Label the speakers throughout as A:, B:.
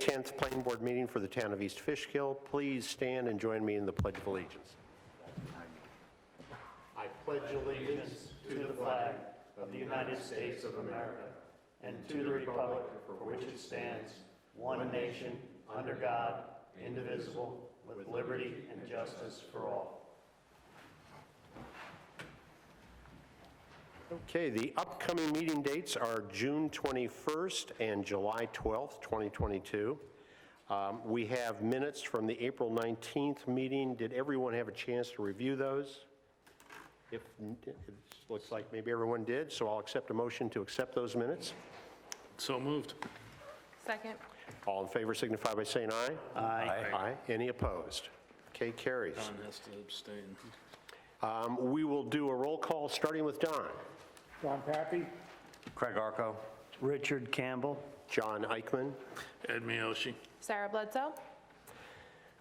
A: 10th Planning Board meeting for the town of East Fishkill. Please stand and join me in the Pledge of Allegiance. I pledge allegiance
B: to the flag of the United States of America and to the republic for which it stands, one nation, under God, indivisible, with liberty and justice for all.
A: Okay, the upcoming meeting dates are June 21st and July 12th, 2022. We have minutes from the April 19th meeting. Did everyone have a chance to review those? It looks like maybe everyone did, so I'll accept a motion to accept those minutes.
C: So moved.
D: Second.
A: All in favor signify by saying aye.
B: Aye.
A: Aye. Any opposed? Okay, carries.
C: Don has to abstain.
A: We will do a roll call, starting with Don.
E: John Pappy?
F: Craig Arco.
B: Richard Campbell.
A: John Eichman.
C: Ed Miyoshi.
D: Sarah Bledsoe.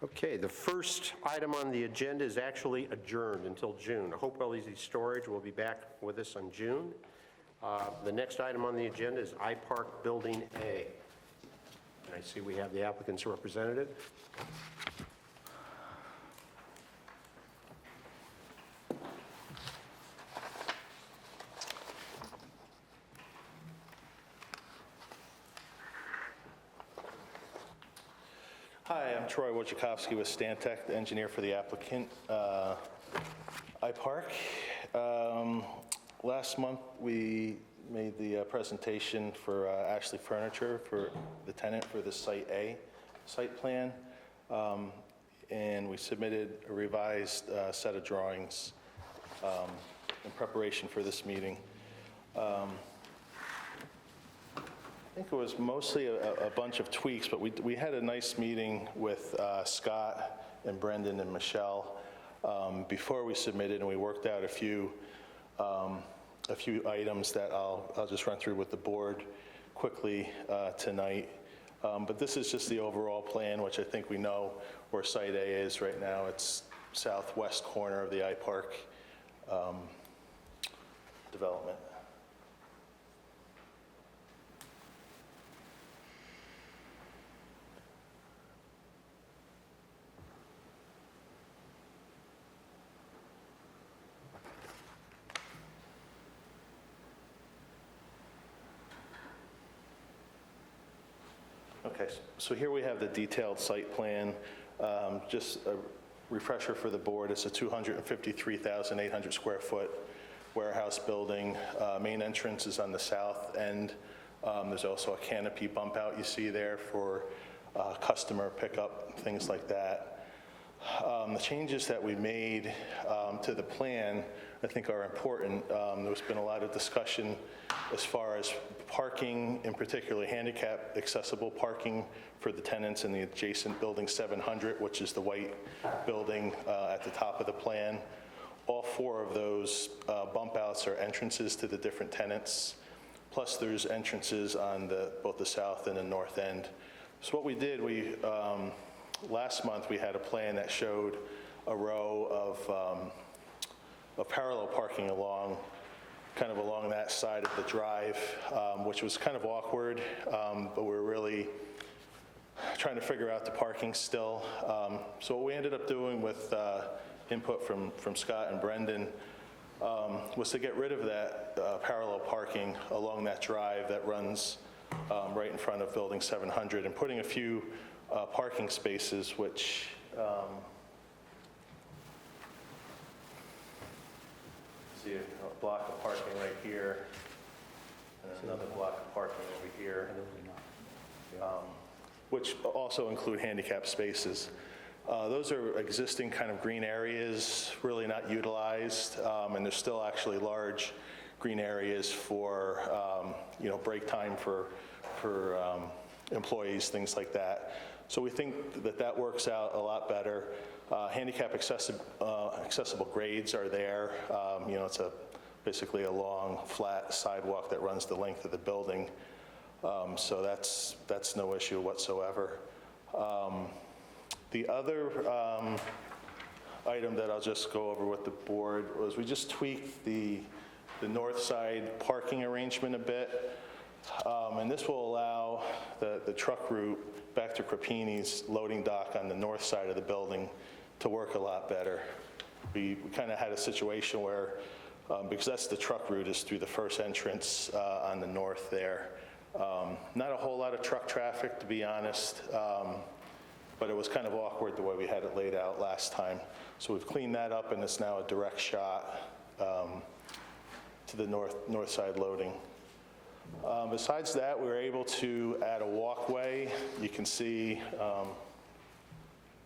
A: Okay, the first item on the agenda is actually adjourned until June. Hopewell Easy Storage will be back with us in June. The next item on the agenda is iPark Building A. And I see we have the applicant's representative.
G: Hi, I'm Troy Wojciechowski with Stantec, the engineer for the applicant, iPark. Last month, we made the presentation for Ashley Furniture for the tenant for the Site A site plan, and we submitted a revised set of drawings in preparation for this meeting. I think it was mostly a bunch of tweaks, but we had a nice meeting with Scott and Brendan and Michelle before we submitted, and we worked out a few items that I'll just run through with the board quickly tonight. But this is just the overall plan, which I think we know where Site A is right now. It's southwest corner of the iPark development. Okay, so here we have the detailed site plan. Just a refresher for the board, it's a 253,800 square foot warehouse building. Main entrance is on the south end. There's also a canopy bump out you see there for customer pickup, things like that. The changes that we made to the plan, I think, are important. There's been a lot of discussion as far as parking, in particular handicap accessible parking for the tenants in the adjacent building 700, which is the white building at the top of the plan. All four of those bump outs are entrances to the different tenants, plus there's entrances on both the south and the north end. So what we did, last month we had a plan that showed a row of parallel parking along that side of the drive, which was kind of awkward, but we're really trying to figure out the parking still. So what we ended up doing with input from Scott and Brendan was to get rid of that parallel parking along that drive that runs right in front of building 700 and putting a few parking spaces, which see a block of parking right here, and another block of parking over here, which also include handicap spaces. Those are existing kind of green areas, really not utilized, and there's still actually large green areas for break time for employees, things like that. So we think that works out a lot better. Handicap accessible grades are there. It's basically a long, flat sidewalk that runs the length of the building. So that's no issue whatsoever. The other item that I'll just go over with the board was we just tweaked the north side parking arrangement a bit. And this will allow the truck route back to Crepini's loading dock on the north side of the building to work a lot better. We kind of had a situation where, because that's the truck route, is through the first entrance on the north there. Not a whole lot of truck traffic, to be honest, but it was kind of awkward the way we had it laid out last time. So we've cleaned that up, and it's now a direct shot to the north side loading. Besides that, we were able to add a walkway. You can see,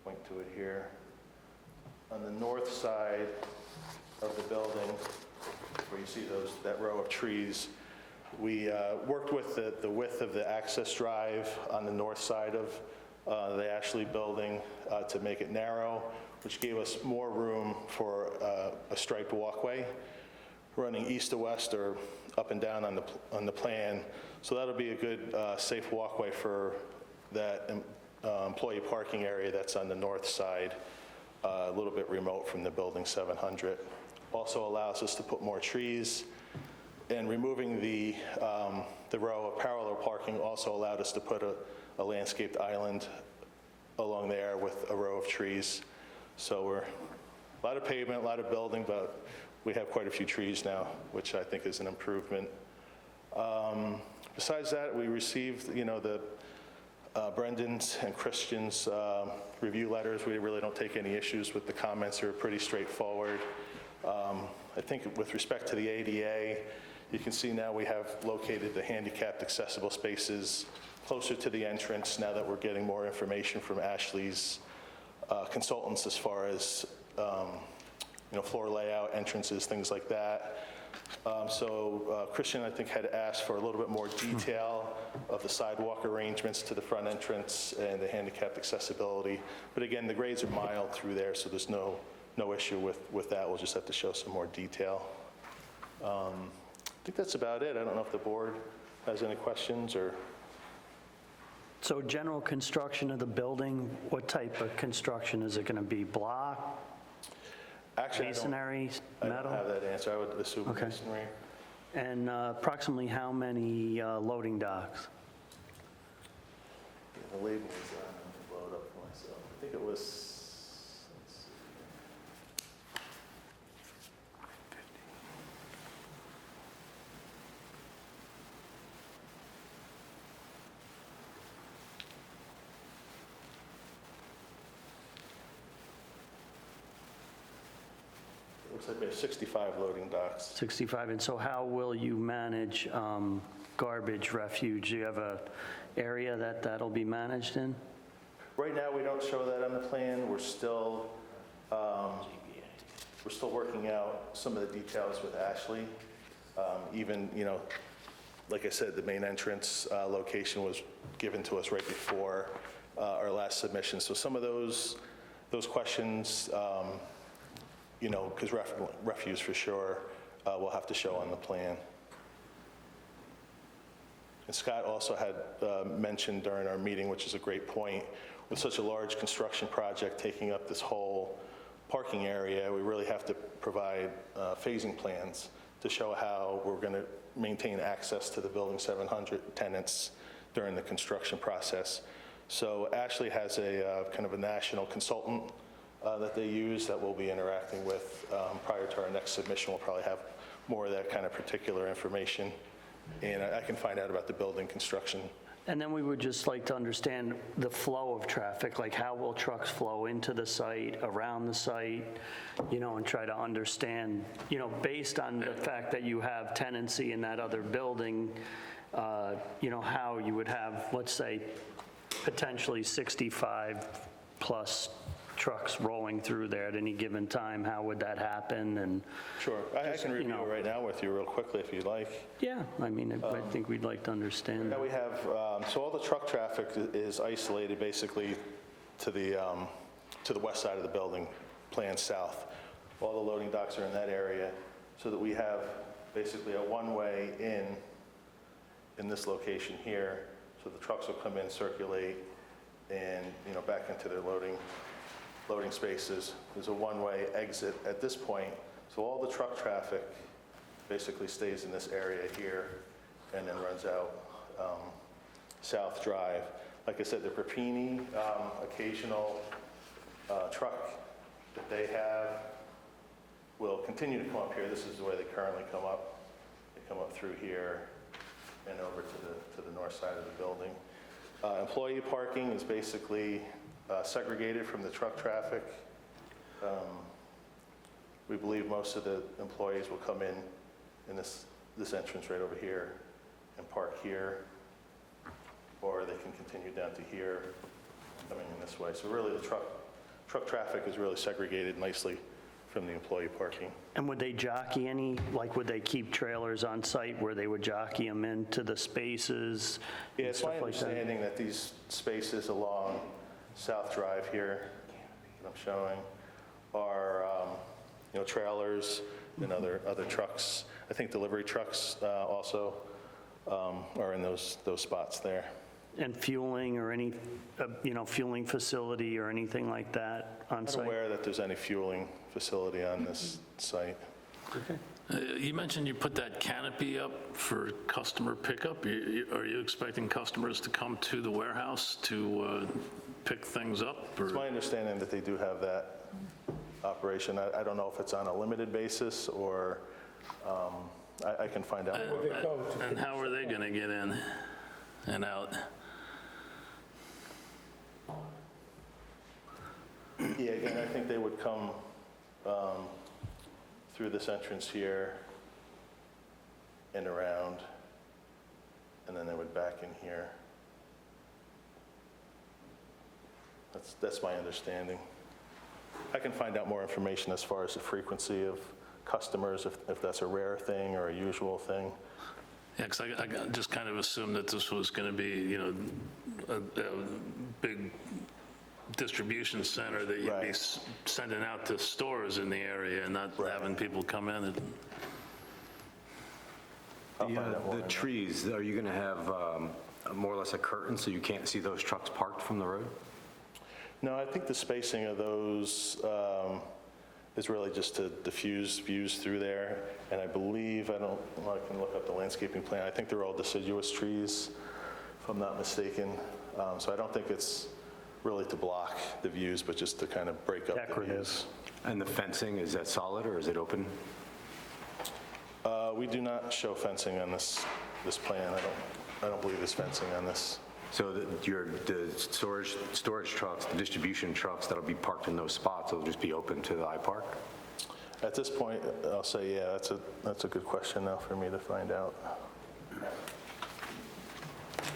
G: point to it here, on the north side of the building, where you see that row of trees. We worked with the width of the access drive on the north side of the Ashley building to make it narrow, which gave us more room for a striped walkway running east to west or up and down on the plan. So that'll be a good, safe walkway for that employee parking area that's on the north side, a little bit remote from the building 700. Also allows us to put more trees, and removing the row of parallel parking also allowed us to put a landscaped island along there with a row of trees. So we're a lot of pavement, a lot of building, but we have quite a few trees now, which I think is an improvement. Besides that, we received, the Brendan's and Christian's review letters. We really don't take any issues with the comments. They're pretty straightforward. I think with respect to the ADA, you can see now we have located the handicapped accessible spaces closer to the entrance now that we're getting more information from Ashley's consultants as far as floor layout, entrances, things like that. So Christian, I think, had asked for a little bit more detail of the sidewalk arrangements to the front entrance and the handicapped accessibility. But again, the grades are mild through there, so there's no issue with that. We'll just have to show some more detail. I think that's about it. I don't know if the board has any questions or...
B: So general construction of the building, what type of construction is it going to be? Block,
G: Actually,
B: masonry,
G: I
B: metal?
G: don't have that answer. I would assume
B: Okay.
G: masonry.
B: And approximately how many loading docks?
G: The label is on. I'm going to blow it up for myself. I think it was, let's see. It looks like we have 65 loading docks.
B: 65, and so how will you manage garbage, refuse? Do you have a area that'll be managed in?
G: Right now, we don't show that on the plan. We're still working out some of the details with Ashley. Even, like I said, the main entrance location was given to us right before our last submission. So some of those questions, because refuse for sure, we'll have to show on the plan. And Scott also had mentioned during our meeting, which is a great point, with such a large construction project taking up this whole parking area, we really have to provide phasing plans to show how we're going to maintain access to the building 700 tenants during the construction process. So Ashley has a kind of a national consultant that they use that we'll be interacting with prior to our next submission. We'll probably have more of that kind of particular information. And I can find out about the building construction.
B: And then we would just like to understand the flow of traffic, like how will trucks flow into the site, around the site, and try to understand, based on the fact that you have tenancy in that other building, how you would have, let's say, potentially 65 plus trucks rolling through there at any given time. How would that happen? And
G: sure, I can review it right now with you real quickly if you'd like.
B: yeah, I think we'd like to understand.
G: Now we have, so all the truck traffic is isolated basically to the west side of the building, planned south. All the loading docks are in that area, so that we have basically a one-way in this location here, so the trucks will come in, circulate, and back into their loading spaces. There's a one-way exit at this point, so all the truck traffic basically stays in this area here and then runs out South Drive. Like I said, the Perpini occasional truck that they have will continue to come up here. This is the way they currently come up. They come up through here and over to the north side of the building. Employee parking is basically segregated from the truck traffic. We believe most of the employees will come in this entrance right over here and park here, or they can continue down to here, coming in this way. So really, the truck traffic is really segregated nicely from the employee parking.
B: And would they jockey any, like would they keep trailers on site where they would jockey them into the spaces?
G: Yeah,
B: and
G: it's my
B: stuff like that?
G: understanding that these spaces along South Drive here that I'm showing are, trailers and other trucks. I think delivery trucks also are in those spots there.
B: And fueling or any, fueling facility or anything like that on
G: I'm
B: site?
G: not aware that there's any fueling facility on this site.
C: You mentioned you put that canopy up for customer pickup. Are you expecting customers to come to the warehouse to pick things up?
G: It's my understanding that they do have that operation. I don't know if it's on a limited basis or I can find out.
C: And how are they going to get in and out?
G: Yeah, again, I think they would come through this entrance here and around, and then they would back in here. That's my understanding. I can find out more information as far as the frequency of customers, if that's a rare thing or a usual thing.
C: Yeah, because I just kind of assumed that this was going to be, a big distribution center that you'd be
G: Right.
C: sending out to stores in the area and not
G: Right.
C: having people come in and...
G: I'll find out more
E: The
G: on
E: trees, are you going to have more or less a curtain so you can't see those trucks parked from the road?
G: No, I think the spacing of those is really just to diffuse views through there. And I believe, I can look up the landscaping plan. I think they're all deciduous trees, if I'm not mistaken. So I don't think it's really to block the views, but just to kind of break up the
B: Decorative.
G: views.
E: And the fencing, is that solid or is it open?
G: We do not show fencing on this plan. I don't believe there's fencing on this.
E: So the storage trucks, the distribution trucks that'll be parked in those spots, will just be open to the iPark?
G: At this point, I'll say, yeah, that's a good question now for me to find out.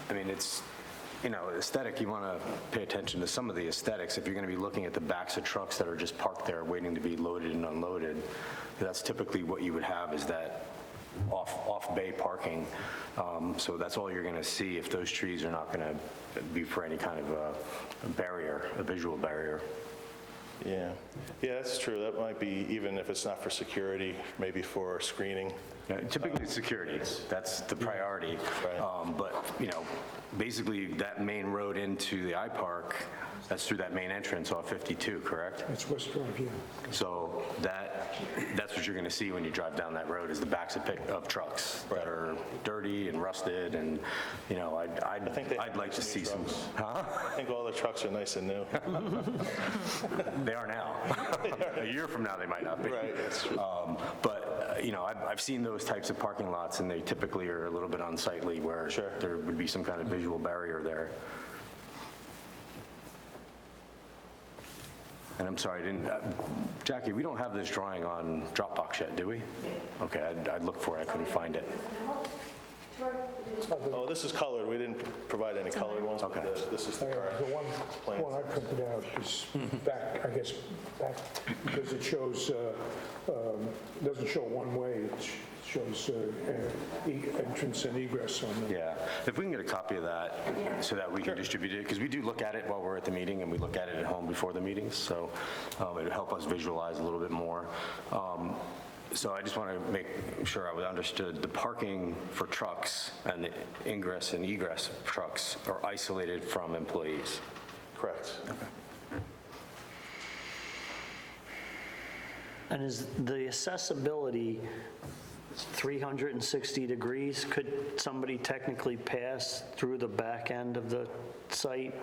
E: I mean, it's, aesthetic, you want to pay attention to some of the aesthetics. If you're going to be looking at the backs of trucks that are just parked there waiting to be loaded and unloaded, that's typically what you would have is that off-bay parking. So that's all you're going to see if those trees are not going to be for any kind of a barrier, a visual barrier.
G: Yeah, that's true. That might be, even if it's not for security, maybe for screening.
E: Typically, security, that's the priority.
G: Right.
E: But, basically, that main road into the iPark, that's through that main entrance off 52, correct?
F: That's West Drive, yeah.
E: So that's what you're going to see when you drive down that road, is the backs of trucks that are dirty and rusted, and, I'd like to see some. Huh?
G: I think all the trucks are nice and new.
E: They are now. A year from now, they might not be.
G: Right, that's true.
E: But, I've seen those types of parking lots, and they typically are a little bit unsightly, where
G: Sure.
E: there would be some kind of visual barrier there. And I'm sorry, Jackie, we don't have this drawing on Dropbox yet, do we? Okay, I'd look for it, I couldn't find it.
G: Oh, this is colored. We didn't provide any colored ones, but
E: Okay.
G: this is the
F: The
G: correct plan.
F: one I printed out is back, because it shows, doesn't show one way, it shows entrance and egress on the...
E: Yeah, if we can get a copy of that so that we can distribute it, because we do look at it while we're at the meeting, and we look at it at home before the meetings, so it'll help us visualize a little bit more. So I just want to make sure I understood, the parking for trucks and the ingress and egress of trucks are isolated from employees.
G: Correct.
B: And is the accessibility 360 degrees. Could somebody technically pass through the back end of the site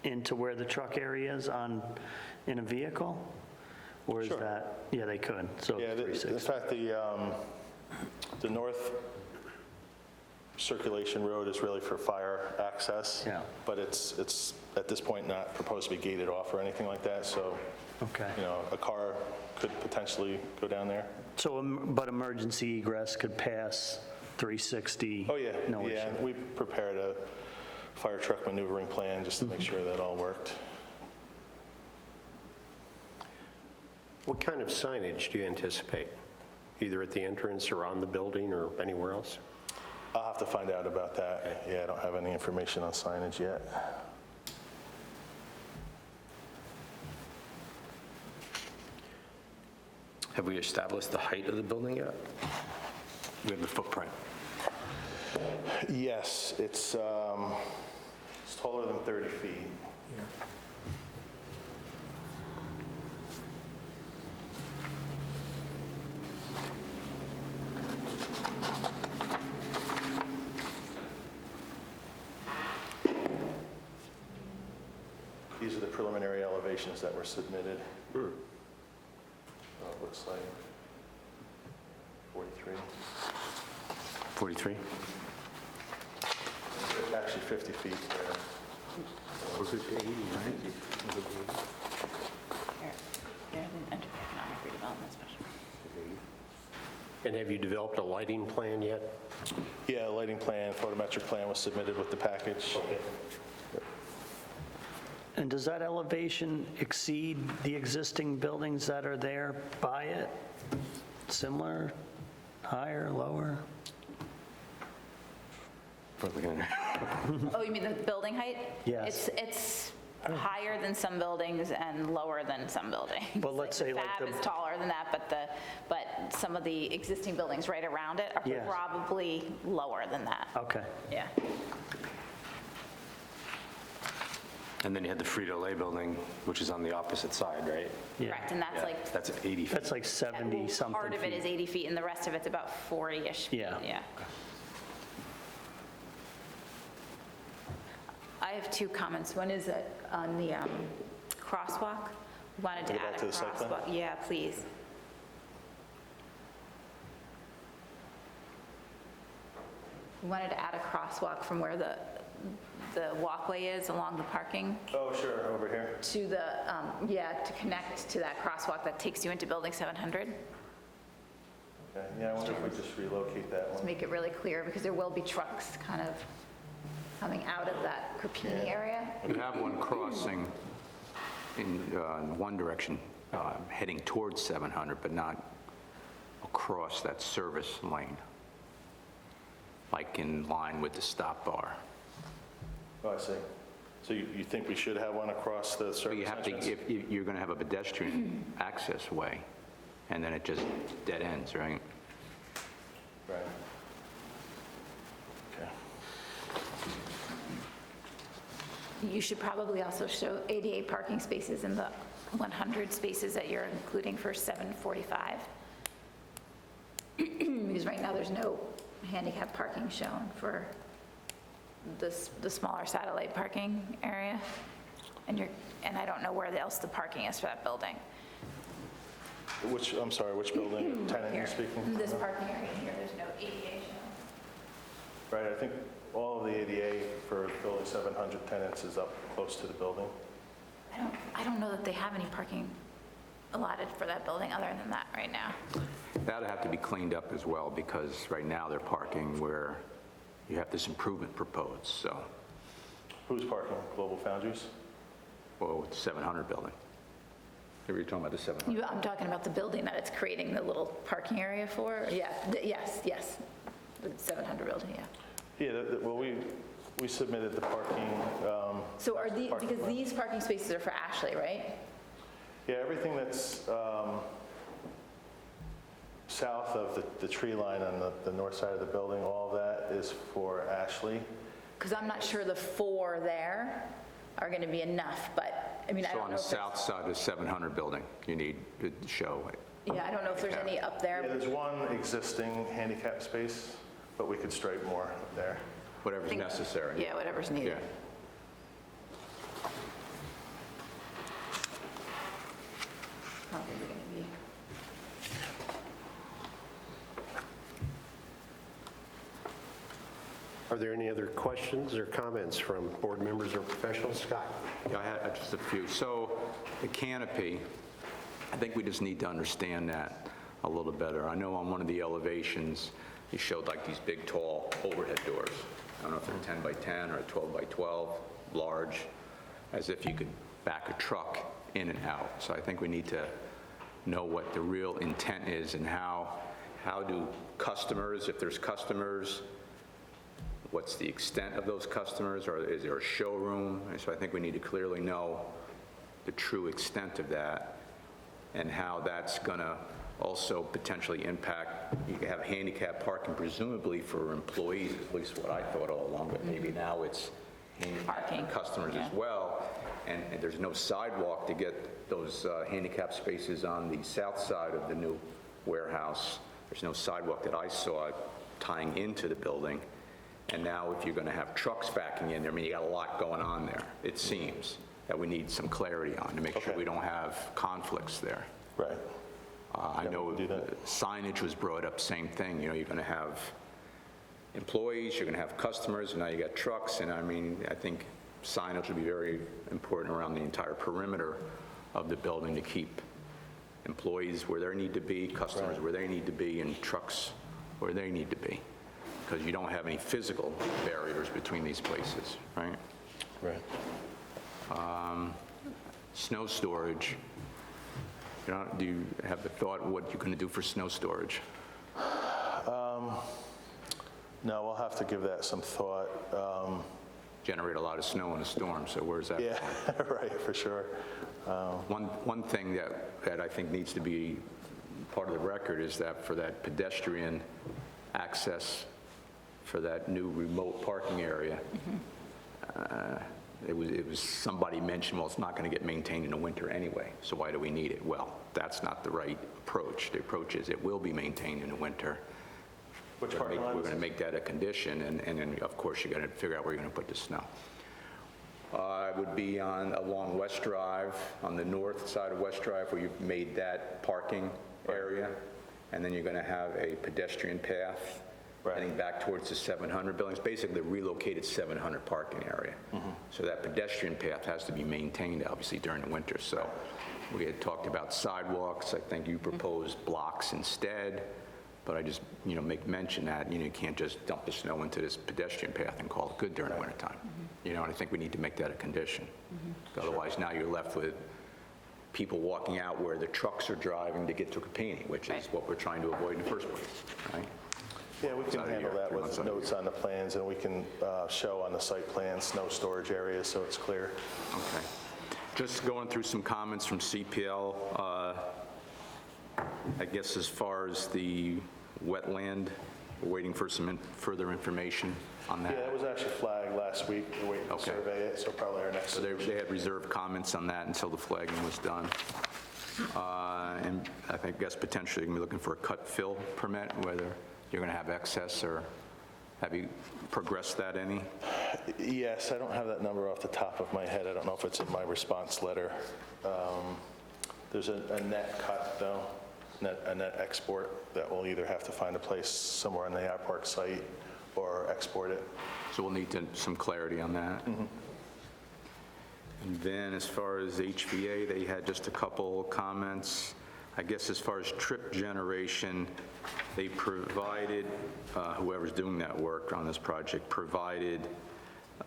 B: into where the truck area is in a vehicle? Or is
G: Sure.
B: that, yeah, they could, so
G: Yeah, in
B: 360.
G: fact, the north circulation road is really for fire access.
B: Yeah.
G: But it's at this point not proposed to be gated off or anything like that, so,
B: Okay.
G: a car could potentially go down there.
B: So, but emergency egress could pass 360?
G: Oh, yeah,
B: No issue?
G: yeah, we prepared a fire truck maneuvering plan just to make sure that all worked.
A: What kind of signage do you anticipate? Either at the entrance or on the building or anywhere else?
G: I'll have to find out about that. Yeah, I don't have any information on signage yet.
E: Have we established the height of the building yet? We have the footprint.
G: Yes, it's taller than 30 feet. These are the preliminary elevations that were submitted. It looks like 43.
E: 43?
G: It's actually 50 feet there.
E: Was it 80, right?
H: There's an economic redevelopment special.
A: And have you developed a lighting plan yet?
G: Yeah, lighting plan, photometric plan was submitted with the package.
B: And does that elevation exceed the existing buildings that are there by it? Similar, higher, lower?
H: Oh, you mean the building height?
B: Yes.
H: It's higher than some buildings and lower than some buildings.
B: But let's say like
H: Fab
B: the-
H: is taller than that, but some of the existing buildings right around it are
B: Yes.
H: probably lower than that.
B: Okay.
H: Yeah.
E: And then you had the Frito-Lay building, which is on the opposite side, right?
B: Yeah.
H: Correct, and that's like,
E: That's 80 feet.
B: That's like 70-something
H: part of it is
B: feet.
H: 80 feet and the rest of it's about 40-ish feet.
B: Yeah.
H: Yeah. I have two comments. One is that on the crosswalk, we wanted to
G: Go
H: add
G: back
H: a
G: to the site plan?
H: crosswalk. Yeah, please. We wanted to add a crosswalk from where the walkway is along the parking
G: Oh, sure, over here.
H: to the, to connect to that crosswalk that takes you into Building 700.
G: Okay, yeah, I wonder if we just relocate that
H: To
G: one.
H: make it really clear, because there will be trucks kind of coming out of that Crepini area.
I: You have one crossing in one direction, heading towards 700, but not across that service lane, like in line with the stop bar.
G: Oh, I see. So you think we should have one across the
I: So you
G: service
I: have to,
G: entrance?
I: if you're going to have a pedestrian access way, and then it just dead ends, right?
G: Right. Okay.
H: You should probably also show ADA parking spaces in the 100 spaces that you're including for 745. Because right now, there's no handicap parking shown for the smaller satellite parking area. And I don't know where else the parking is for that building.
G: I'm sorry, which building, tenant
H: Here,
G: you're speaking?
H: this parking area here, there's no ADA shown.
G: Right, I think all of the ADA for building 700 tenants is up close to the building.
H: I don't know that they have any parking allotted for that building other than that right now.
I: That'll have to be cleaned up as well, because right now they're parking where you have this improvement proposed, so,
G: Who's parking? Global Foundries?
I: well, it's 700 building. You're talking about the 700?
H: I'm talking about the building that it's creating the little parking area for? Yeah, yes, the 700 building, yeah.
G: Yeah, well, we submitted the parking.
H: So are
G: parking
H: because
G: plan.
H: these parking spaces are for Ashley, right?
G: Yeah, everything that's south of the tree line on the north side of the building, all of that is for Ashley.
H: Because I'm not sure the 4 there are going to be enough, but, I mean, I
I: So
H: don't
I: on
H: know
I: the
H: if it's-
I: south side of the 700 building, you need to show
H: Yeah, I don't know if there's any up
G: Yeah,
H: there.
G: there's one existing handicap space, but we could stripe more up there.
I: Whatever's
H: Think-
I: necessary.
H: Yeah, whatever's needed.
I: Yeah.
H: Probably gonna be.
A: Are there any other questions or comments from board members or professionals? Scott?
I: Yeah, I had just a few. So the canopy, I think we just need to understand that a little better. I know on one of the elevations, you showed like these big, tall overhead doors. I don't know if they're 10 by 10 or 12 by 12, large, as if you could back a truck in and out. So I think we need to know what the real intent is and how do customers, if there's customers, what's the extent of those customers, or is there a showroom? And so I think we need to clearly know the true extent of that and how that's going to also potentially impact, you can have handicap parking presumably for employees, at least what I thought all along, but maybe now it's handicap
H: Parking,
I: customers
H: yeah.
I: as well. And there's no sidewalk to get those handicap spaces on the south side of the new warehouse. There's no sidewalk that I saw tying into the building. And now if you're going to have trucks backing in there, I mean, you got a lot going on there, it seems, that we need some clarity on to make sure
G: Okay.
I: we don't have conflicts there.
G: Right.
I: I
G: Yeah,
I: know
G: we can do that.
I: signage was brought up, same thing, you know, you're going to have employees, you're going to have customers, and now you got trucks, and I mean, I think signage would be very important around the entire perimeter of the building to keep employees where they need to be, customers where they need to be, and trucks where they need to be, because you don't have any physical barriers between these places, right?
G: Right.
I: Snow storage, you know, do you have the thought what you're going to do for snow storage?
G: No, we'll have to give that some thought.
I: Generate a lot of snow in a storm, so where's that?
G: Yeah, right, for sure.
I: One thing that I think needs to be part of the record is that for that pedestrian access for that new remote parking area, it was somebody mentioned, well, it's not going to get maintained in the winter anyway, so why do we need it? Well, that's not the right approach. The approach is it will be maintained in the winter.
G: Which parking lot
I: We're
G: is
I: going to
G: it?
I: make that a condition, and then, of course, you're going to figure out where you're going to put the snow. It would be along West Drive, on the north side of West Drive, where you've made that parking area, and then you're going to have a pedestrian path
G: Right.
I: heading back towards the 700 buildings, basically the relocated 700 parking area. So that pedestrian path has to be maintained, obviously, during the winter. So we had talked about sidewalks. I think you proposed blocks instead, but I just, you know, make mention that, you know, you can't just dump the snow into this pedestrian path and call it good during the wintertime. You know, and I think we need to make that a condition. Otherwise, now you're left with people walking out where the trucks are driving to get to Capini, which is
H: Right.
I: what we're trying to avoid in the first place, right?
G: Yeah, we can
I: Side of
G: handle
I: your-
G: that
I: 3 months
G: with
I: out of
G: notes on the plans, and we can show on the site plan snow storage areas so it's clear.
I: Okay. Just going through some comments from CPL, I guess as far as the wetland, we're waiting for some further information on
G: Yeah,
I: that.
G: that was actually flagged last week. We're waiting to
I: Okay.
G: survey it, so probably our next.
I: So they had reserved comments on that until the flagging was done. And I guess potentially you're going to be looking for a cut-fill permit, whether you're going to have excess, or have you progressed that any?
G: Yes, I don't have that number off the top of my head. I don't know if it's in my response letter. There's a net cut, though, a net export that we'll either have to find a place somewhere on the iPark site or export it.
I: So we'll need some clarity on that. And then as far as HVA, they had just a couple comments. I guess as far as trip generation, they provided, whoever's doing that work on this project, provided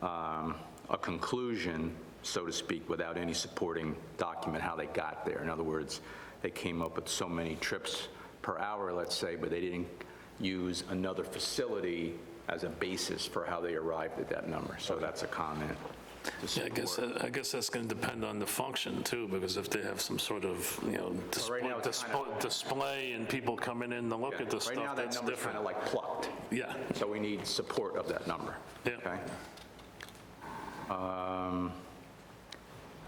I: a conclusion, so to speak, without any supporting document how they got there. In other words, they came up with so many trips per hour, let's say, but they didn't use another facility as a basis for how they arrived at that number. So that's a comment. to
C: Yeah,
I: support.
C: I guess that's going to depend on the function too, because if they have some sort of, you know,
I: right now it's
C: display and people coming in to look at the
I: Right now,
C: stuff,
I: that
C: that's
I: number's kind
C: different.
I: of like plucked.
C: Yeah,
I: So we need support of that number.
C: Yeah.
I: Okay?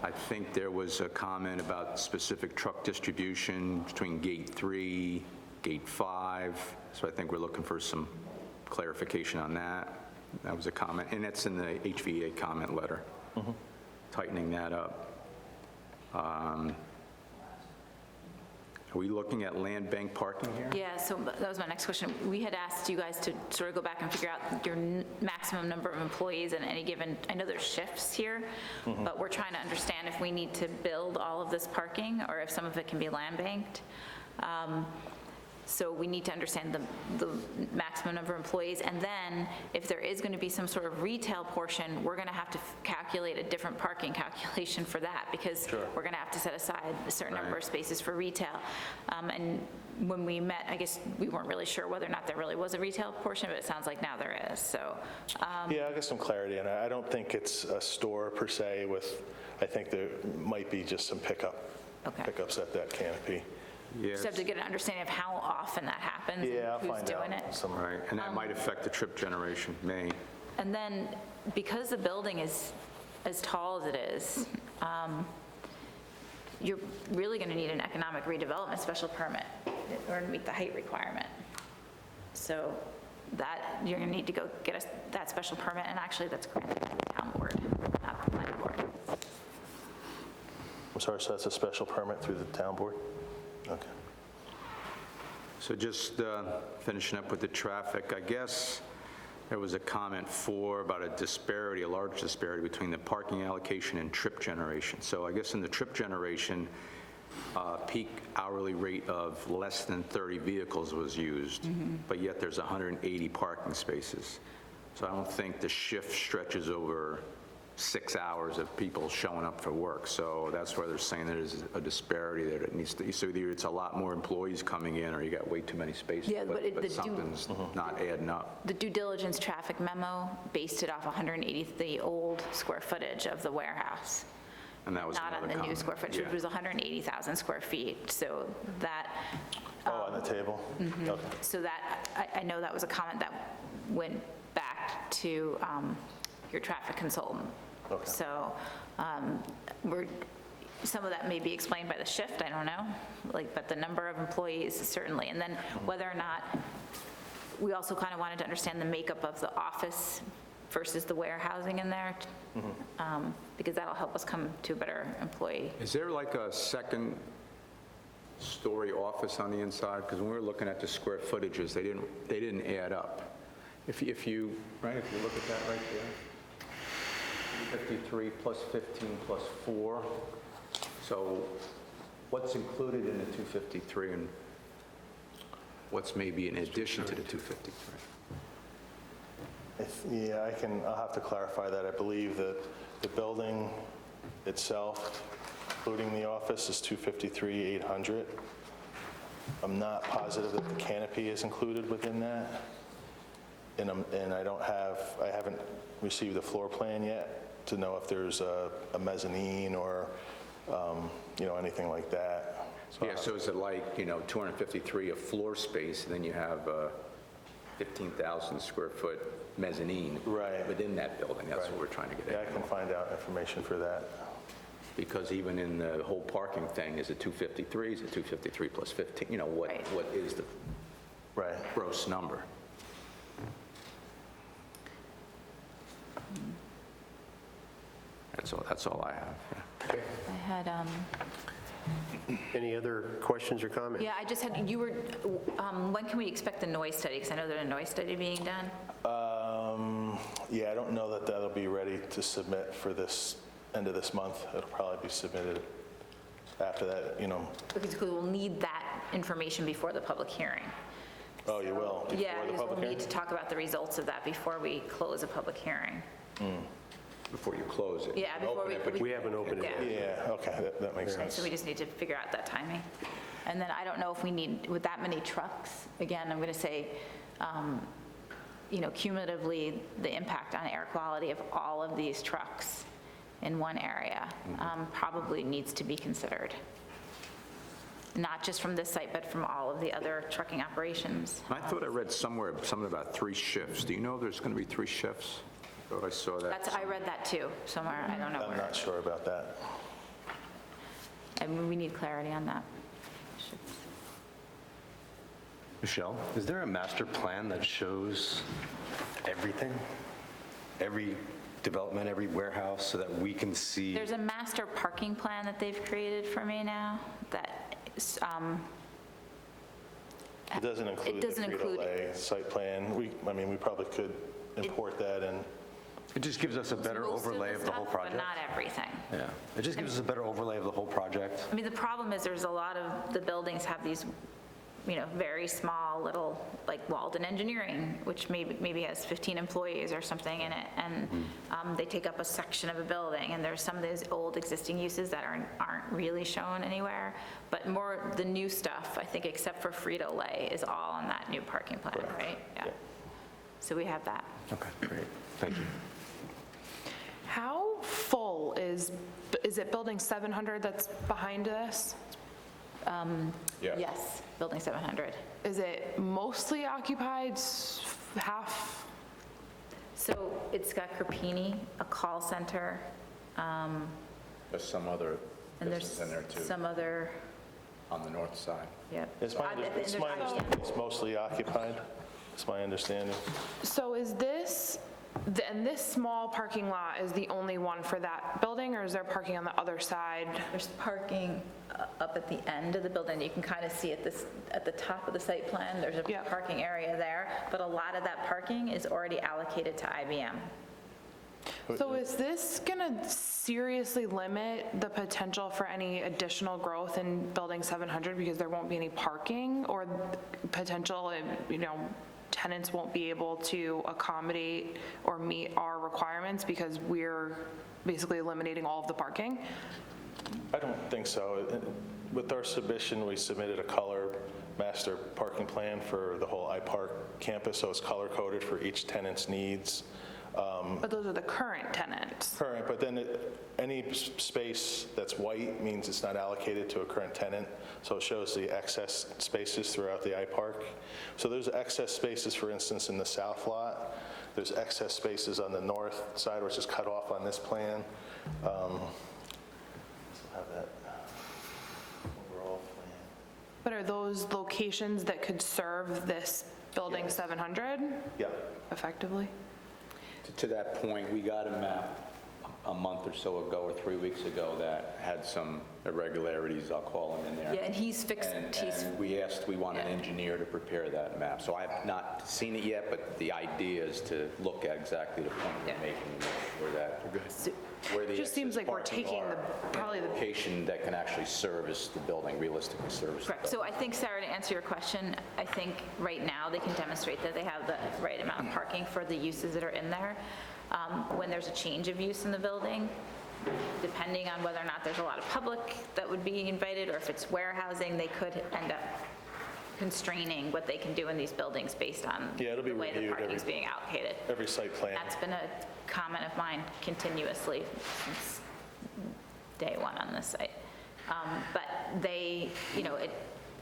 I: I think there was a comment about specific truck distribution between Gate 3, Gate 5, so I think we're looking for some clarification on that. That was a comment, and that's in the HVA comment letter, tightening that up. Are we looking at land bank parking here?
H: Yeah, so that was my next question. We had asked you guys to sort of go back and figure out your maximum number of employees in any given, I know there's shifts here, but we're trying to understand if we need to build all of this parking or if some of it can be land banked. So we need to understand the maximum number of employees, and then if there is going to be some sort of retail portion, we're going to have to calculate a different parking calculation for that, because we're going to have to set aside a certain number of spaces for retail. And when we met, I guess we weren't really sure whether or not there really was a retail portion, but it sounds like now there is, so.
G: Yeah, I'll get some clarity, and I don't think it's a store per se I think there might be just some pickups at that canopy.
H: Just have to get an understanding of how often that happens
G: Yeah, I'll
H: and who's
G: find out.
H: doing it.
I: Right, and that might affect the trip generation, may.
H: And then, because the building is as tall as it is, you're really going to need an economic redevelopment special permit in order to meet the height requirement. So that, you're going to need to go get us that special permit, and actually that's granted by the town board, not the planning board.
G: I'm sorry, so that's a special permit through the town board? Okay.
I: So just finishing up with the traffic, I guess there was a comment about a large disparity between the parking allocation and trip generation. So I guess in the trip generation, peak hourly rate of less than 30 vehicles was used, but yet there's 180 parking spaces. So I don't think the shift stretches over 6 hours of people showing up for work. So that's why they're saying there's a disparity there that needs to, so either it's a lot more employees coming in or you got way too many spaces,
H: Yeah, but
I: something's not adding up.
H: The due diligence traffic memo based it off 180, the old square footage of the warehouse.
I: And that was
H: Not on
I: another
H: the new
I: comment.
H: square footage,
I: Yeah.
H: which was 180,000 square feet. So that,
G: On the table? Okay.
H: so that, I know that was a comment that went back to your traffic consultant.
G: Okay.
H: So some of that may be explained by the shift, I don't know, but the number of employees certainly. And then whether or not, we also kind of wanted to understand the makeup of the office versus the warehousing in there, because that'll help us come to a better employee.
I: Is there like a second story office on the inside? Because when we were looking at the square footages, they didn't add up. If you look at that right there, 53 plus 15 plus 4. So what's included in the 253 and what's maybe in addition to the 253?
G: Yeah, I'll have to clarify that. I believe that the building itself, including the office, is 253,800. I'm not positive that the canopy is included within that. And I haven't received a floor plan yet to know if there's a mezzanine or, anything like that.
I: Yeah, so is it like, 253 of floor space, and then you have 15,000 square foot mezzanine
G: Right.
I: within that building? That's what we're trying to get
G: Yeah,
I: at.
G: I can find out information for that.
I: Because even in the whole parking thing, is it 253, is it 253 plus 15?
H: Right.
I: What is the
G: Right.
I: gross number? That's all I have. Yeah.
H: I had,
A: Any other questions or comments?
H: yeah, I just had, when can we expect the noise study? Because I know there's a noise study being done.
G: Yeah, I don't know that that'll be ready to submit for this end of this month. It'll probably be submitted after that,
H: Because we'll need that information before the public hearing.
G: Oh, you will?
H: Yeah,
G: before the
H: because
G: public
H: we'll need
G: hearing?
H: to talk about the results of that before we close a public hearing.
I: Before you close it.
H: Yeah, before we...
A: We haven't opened it yet.
G: Yeah, okay, that makes sense.
H: So we just need to figure out that timing. And then I don't know if we need, with that many trucks, again, I'm going to say, cumulatively, the impact on air quality of all of these trucks in one area probably needs to be considered. Not just from this site, but from all of the other trucking operations.
I: I thought I read somewhere something about 3 shifts. Do you know there's going to be 3 shifts? Oh, I saw that.
H: I read that too, somewhere, I don't know
G: I'm
H: where.
G: not sure about that.
H: I mean, we need clarity on that.
E: Michelle, is there a master plan that shows everything? Every development, every warehouse, so that we can see?
H: There's a master parking plan that they've created for me now that is,
G: It doesn't include
H: It
G: the
H: doesn't include-
G: Frito-Lay site plan. We probably could import that and,
E: It just gives us a better
H: most
E: overlay of the whole
H: stuff,
E: project.
H: But not everything.
E: Yeah, it just gives us a better overlay of the whole project.
H: I mean, the problem is there's a lot of the buildings have these, very small little, like Walden Engineering, which maybe has 15 employees or something in it, and they take up a section of a building, and there's some of those old existing uses that aren't really shown anywhere, but more the new stuff, I think, except for Frito-Lay, is all on that new parking plan, right? Yeah. So we have that.
E: Okay, great, thank you.
D: How full is it building 700 that's behind this?
H: Yes, Building 700.
D: Is it mostly occupied, half?
H: So it's got Crepini, a call center,
I: There's some other
H: and there's
I: business in there too,
H: some other,
I: on the north side.
H: yeah.
G: it's my
H: There's
G: understanding it's mostly occupied. It's my understanding.
D: So is this, and this small parking lot is the only one for that building, or is there parking on the other side?
H: There's parking up at the end of the building. You can kind of see at the top of the site plan, there's a
D: Yeah.
H: parking area there, but a lot of that parking is already allocated to IBM.
D: So is this going to seriously limit the potential for any additional growth in Building 700 because there won't be any parking, or potential, tenants won't be able to accommodate or meet our requirements because we're basically eliminating all of the parking?
G: I don't think so. With our submission, we submitted a color master parking plan for the whole iPark campus, so it's color-coded for each tenant's needs.
D: But those are the current tenants.
G: Current, but then any space that's white means it's not allocated to a current tenant, so it shows the excess spaces throughout the iPark. So there's excess spaces, for instance, in the south lot. There's excess spaces on the north side, which is cut off on this plan. Have that overall plan.
D: But are those locations that could serve this Building 700
G: Yeah.
D: effectively?
I: To that point, we got a map a month or so ago, or 3 weeks ago, that had some irregularities, I'll call them, in there.
H: Yeah, and he's fixed,
I: And we want an engineer to prepare that map. So I have not seen it yet, but the idea is to look at exactly the point we're
H: Yeah.
I: making, and make sure that where the
D: It just seems
I: excess
D: like we're
I: parking
D: taking
I: are,
D: probably
I: and
D: the-
I: location that can actually service the building, realistically service the
H: correct.
I: building.
H: So I think, Sarah, to answer your question, I think right now they can demonstrate that they have the right amount of parking for the uses that are in there. When there's a change of use in the building, depending on whether or not there's a lot of public that would be invited, or if it's warehousing, they could end up constraining what they can do in these buildings based on
G: Yeah, it'll be
H: the way the
G: reviewed
H: parking's
G: every-
H: being allocated.
G: Every site plan.
H: That's been a comment of mine continuously since day one on this site. But they,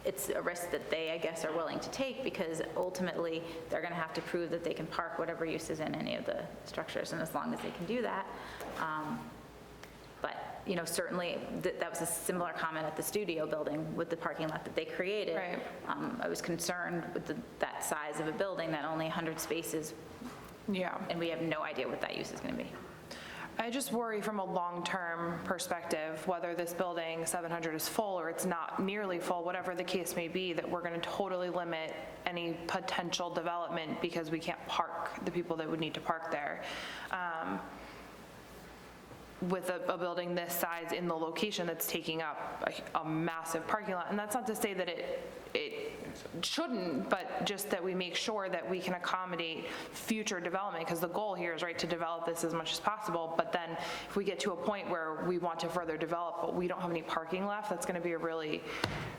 H: it's a risk that they, I guess, are willing to take, because ultimately, they're going to have to prove that they can park whatever use is in any of the structures, and as long as they can do that. But, certainly, that was a similar comment at the studio building with the parking lot that they created.
D: Right.
H: I was concerned with that size of a building, that only 100 spaces,
D: Yeah.
H: and we have no idea what that use is going to be.
D: I just worry from a long-term perspective, whether this building 700 is full or it's not nearly full, whatever the case may be, that we're going to totally limit any potential development because we can't park the people that would need to park there. With a building this size in the location that's taking up a massive parking lot. And that's not to say that it shouldn't, but just that we make sure that we can accommodate future development, because the goal here is, right, to develop this as much as possible. But then if we get to a point where we want to further develop, but we don't have any parking left, that's going to be a really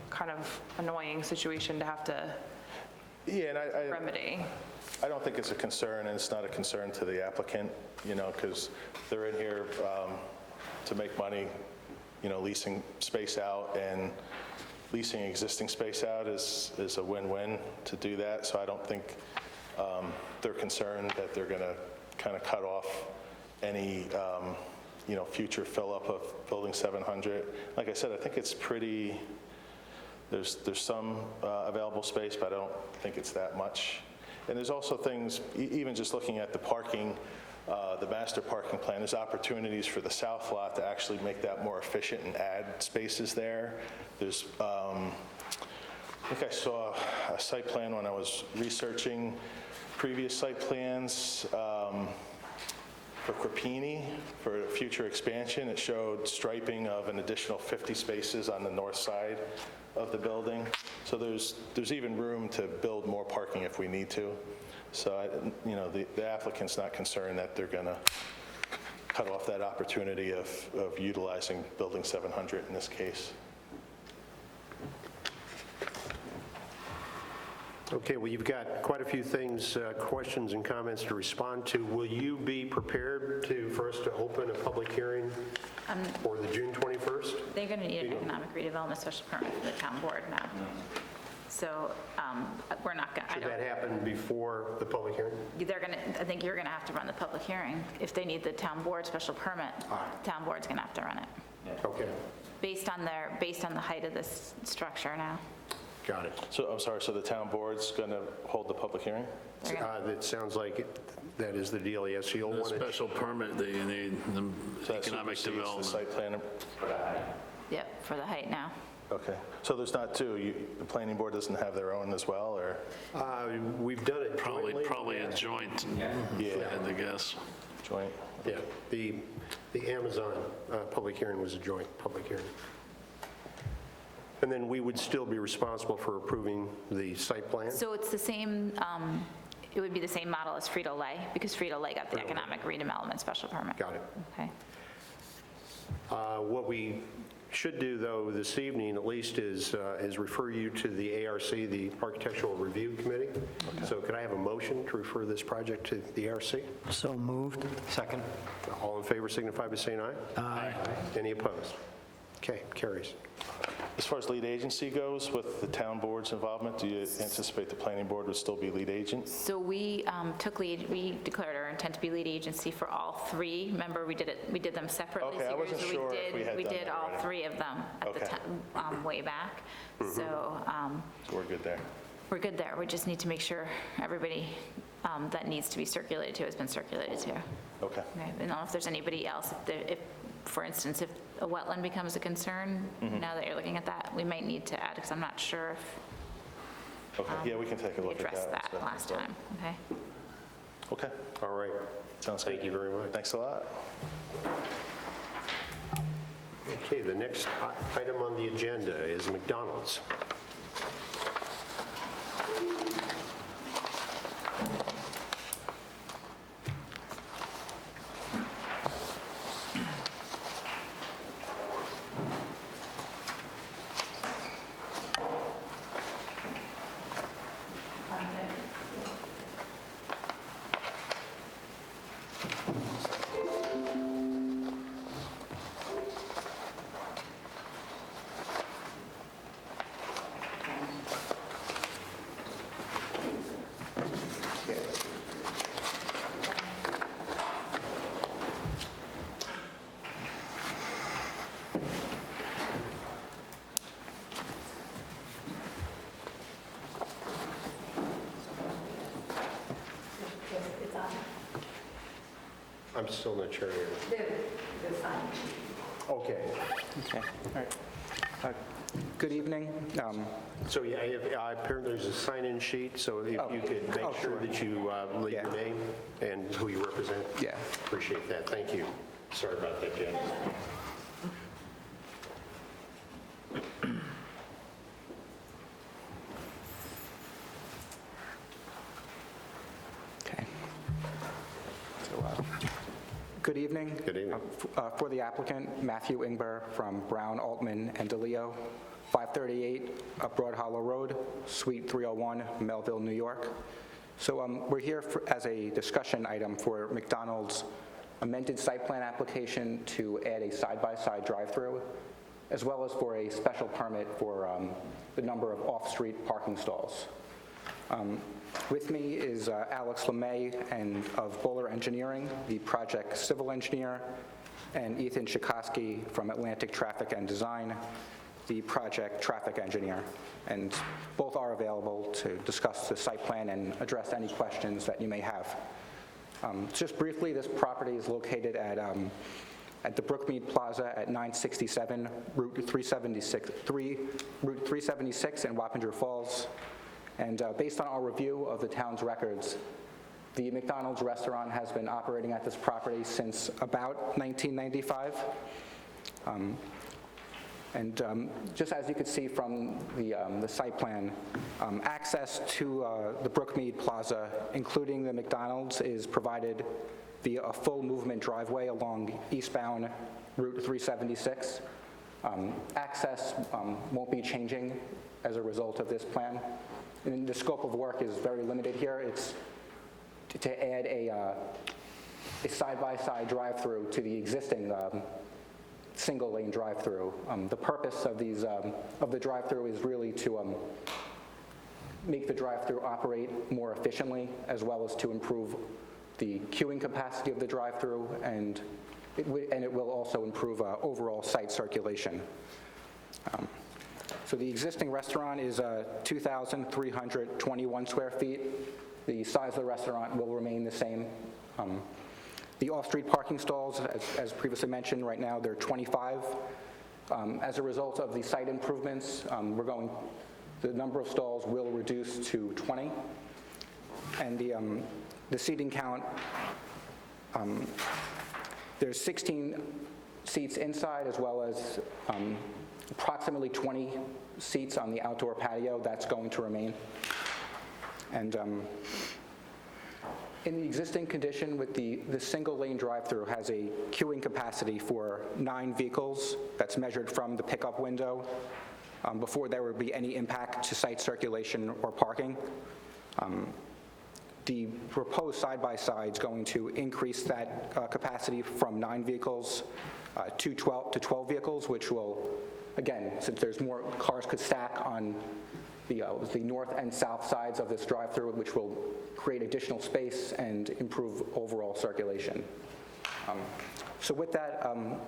D: kind of annoying situation to have to
G: Yeah, and
D: remedy.
G: I don't think it's a concern, and it's not a concern to the applicant, because they're in here to make money, leasing space out, and leasing existing space out is a win-win to do that. So I don't think they're concerned that they're going to kind of cut off any future fill-up of Building 700. Like I said, I think it's pretty, there's some available space, but I don't think it's that much. And there's also things, even just looking at the parking, the master parking plan, there's opportunities for the south lot to actually make that more efficient and add spaces there. There's, I think I saw a site plan when I was researching previous site plans for Crepini for future expansion. It showed striping of an additional 50 spaces on the north side of the building. So there's even room to build more parking if we need to. So, the applicant's not concerned that they're going to cut off that opportunity of utilizing Building 700 in this case.
A: Okay, well, you've got quite a few things, questions and comments to respond to. Will you be prepared for us to open a public hearing for the June 21st?
H: They're going to need an economic redevelopment special permit for the town board now. So we're not going to,
A: Should that happen before the public hearing?
H: I think you're going to have to run the public hearing. If they need the town board special permit, the town board's going to have to run it.
A: Okay,
H: Based on the height of this structure now.
A: got it.
G: So, I'm sorry, so the town board's going to hold the public hearing?
A: It sounds like that is the deal, yes, you'll
C: The
A: want it.
C: special permit that you need, the
G: So that
C: economic
G: supersedes
C: development.
G: the site plan?
H: Yep, for the height now.
G: Okay. So there's not two? The planning board doesn't have their own as well, or?
A: We've done it jointly.
C: Probably a joint, if I had to guess.
G: Joint?
A: Yeah, the Amazon public hearing was a joint public hearing. And then we would still be responsible for approving the site plan?
H: So it's the same, it would be the same model as Frito-Lay, because Frito-Lay got the economic redevelopment special permit.
A: Got it.
H: Okay.
A: What we should do, though, this evening at least is refer you to the ARC, the Architectural Review Committee. So could I have a motion to refer this project to the ARC?
J: So moved. Second.
A: All in favor signify by saying aye.
J: Aye.
A: Any opposed? Okay, carries.
G: As far as lead agency goes, with the town board's involvement, do you anticipate the planning board would still be lead agent?
H: So we we declared our intent to be lead agency for all three. Remember, we did them separately.
G: Okay, I wasn't
H: So
G: sure if we had
H: We
G: done
H: did
G: that
H: all
G: already.
H: three of them at the
G: Okay.
H: time, way back. So
G: So we're good there.
H: we're good there. We just need to make sure everybody that needs to be circulated to has been circulated to.
G: Okay.
H: Okay, I don't know if there's anybody else, if, for instance, if a wetland becomes a concern, now that you're looking at that, we might need to add, because I'm not sure if
G: Okay, yeah, we can take a
H: we
G: look at that.
H: addressed that
G: stuff.
H: last time, okay?
G: Okay,
A: All right.
G: sounds good.
A: Thank you very much.
G: Thanks a lot.
A: Okay, the next item on the agenda is McDonald's. I'm still not sure here. Okay.
K: Okay, all right. Good evening.
A: So yeah, apparently there's a sign-in sheet, so if you could make
K: Oh,
A: sure
K: sure.
A: that you leave your
K: Yeah.
A: name and who you represent.
K: Yeah.
A: Appreciate that, thank you. Sorry about that, Jen.
K: Okay. So, good evening.
A: Good evening.
K: For the applicant, Matthew Ingber from Brown, Altman, and DeLeo, 538 Broad Hollow Road, Suite 301, Melville, New York. So we're here as a discussion item for McDonald's amended site plan application to add a side-by-side drive-through, as well as for a special permit for the number of off-street parking stalls. With me is Alex LeMay of Bowler Engineering, the project civil engineer, and Ethan Chikoski from Atlantic Traffic and Design, the project traffic engineer. And both are available to discuss the site plan and address any questions that you may have. Just briefly, this property is located at the Brookmead Plaza at 967 Route 376 in Wappinger Falls. And based on our review of the town's records, the McDonald's restaurant has been operating at this property since about 1995. Just as you could see from the site plan, access to the Brookmead Plaza, including the McDonald's, is provided via a full movement driveway along eastbound Route 376. Access won't be changing as a result of this plan. And the scope of work is very limited here. It's to add a side-by-side drive-through to the existing single-lane drive-through. The purpose of these of the drive-through is really to make the drive-through operate more efficiently, as well as to improve the queuing capacity of the drive-through, and it will also improve overall site circulation. So the existing restaurant is 2,321 square feet. The size of the restaurant will remain the same. The off-street parking stalls, as previously mentioned, right now they're 25. As a result of the site improvements, the number of stalls will reduce to 20. And the seating count, there's 16 seats inside, as well as approximately 20 seats on the outdoor patio. That's going to remain. And in the existing condition, with the single-lane drive-through has a queuing capacity for 9 vehicles that's measured from the pickup window before there would be any impact to site circulation or parking. The proposed side-by-side is going to increase that capacity from 9 vehicles to 12 vehicles, which will, again, since there's more cars could stack on the north and south sides of this drive-through, which will create additional space and improve overall circulation. So with that, I'm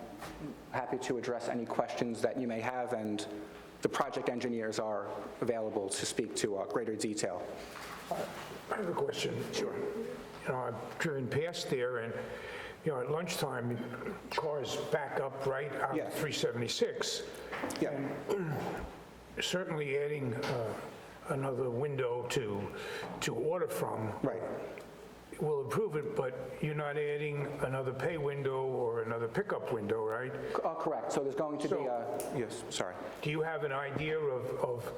K: happy to address any questions that you may have, and the project engineers are available to speak to greater detail.
F: I have a question. Sure. I've driven past there, and at lunchtime, cars back up right on
K: Yeah.
F: 376.
K: Yeah.
F: And certainly adding another window to order from
K: Right.
F: will improve it, but you're not adding another pay window or another pickup window, right?
K: Correct. So there's going to be yes, sorry.
F: Do you have an idea of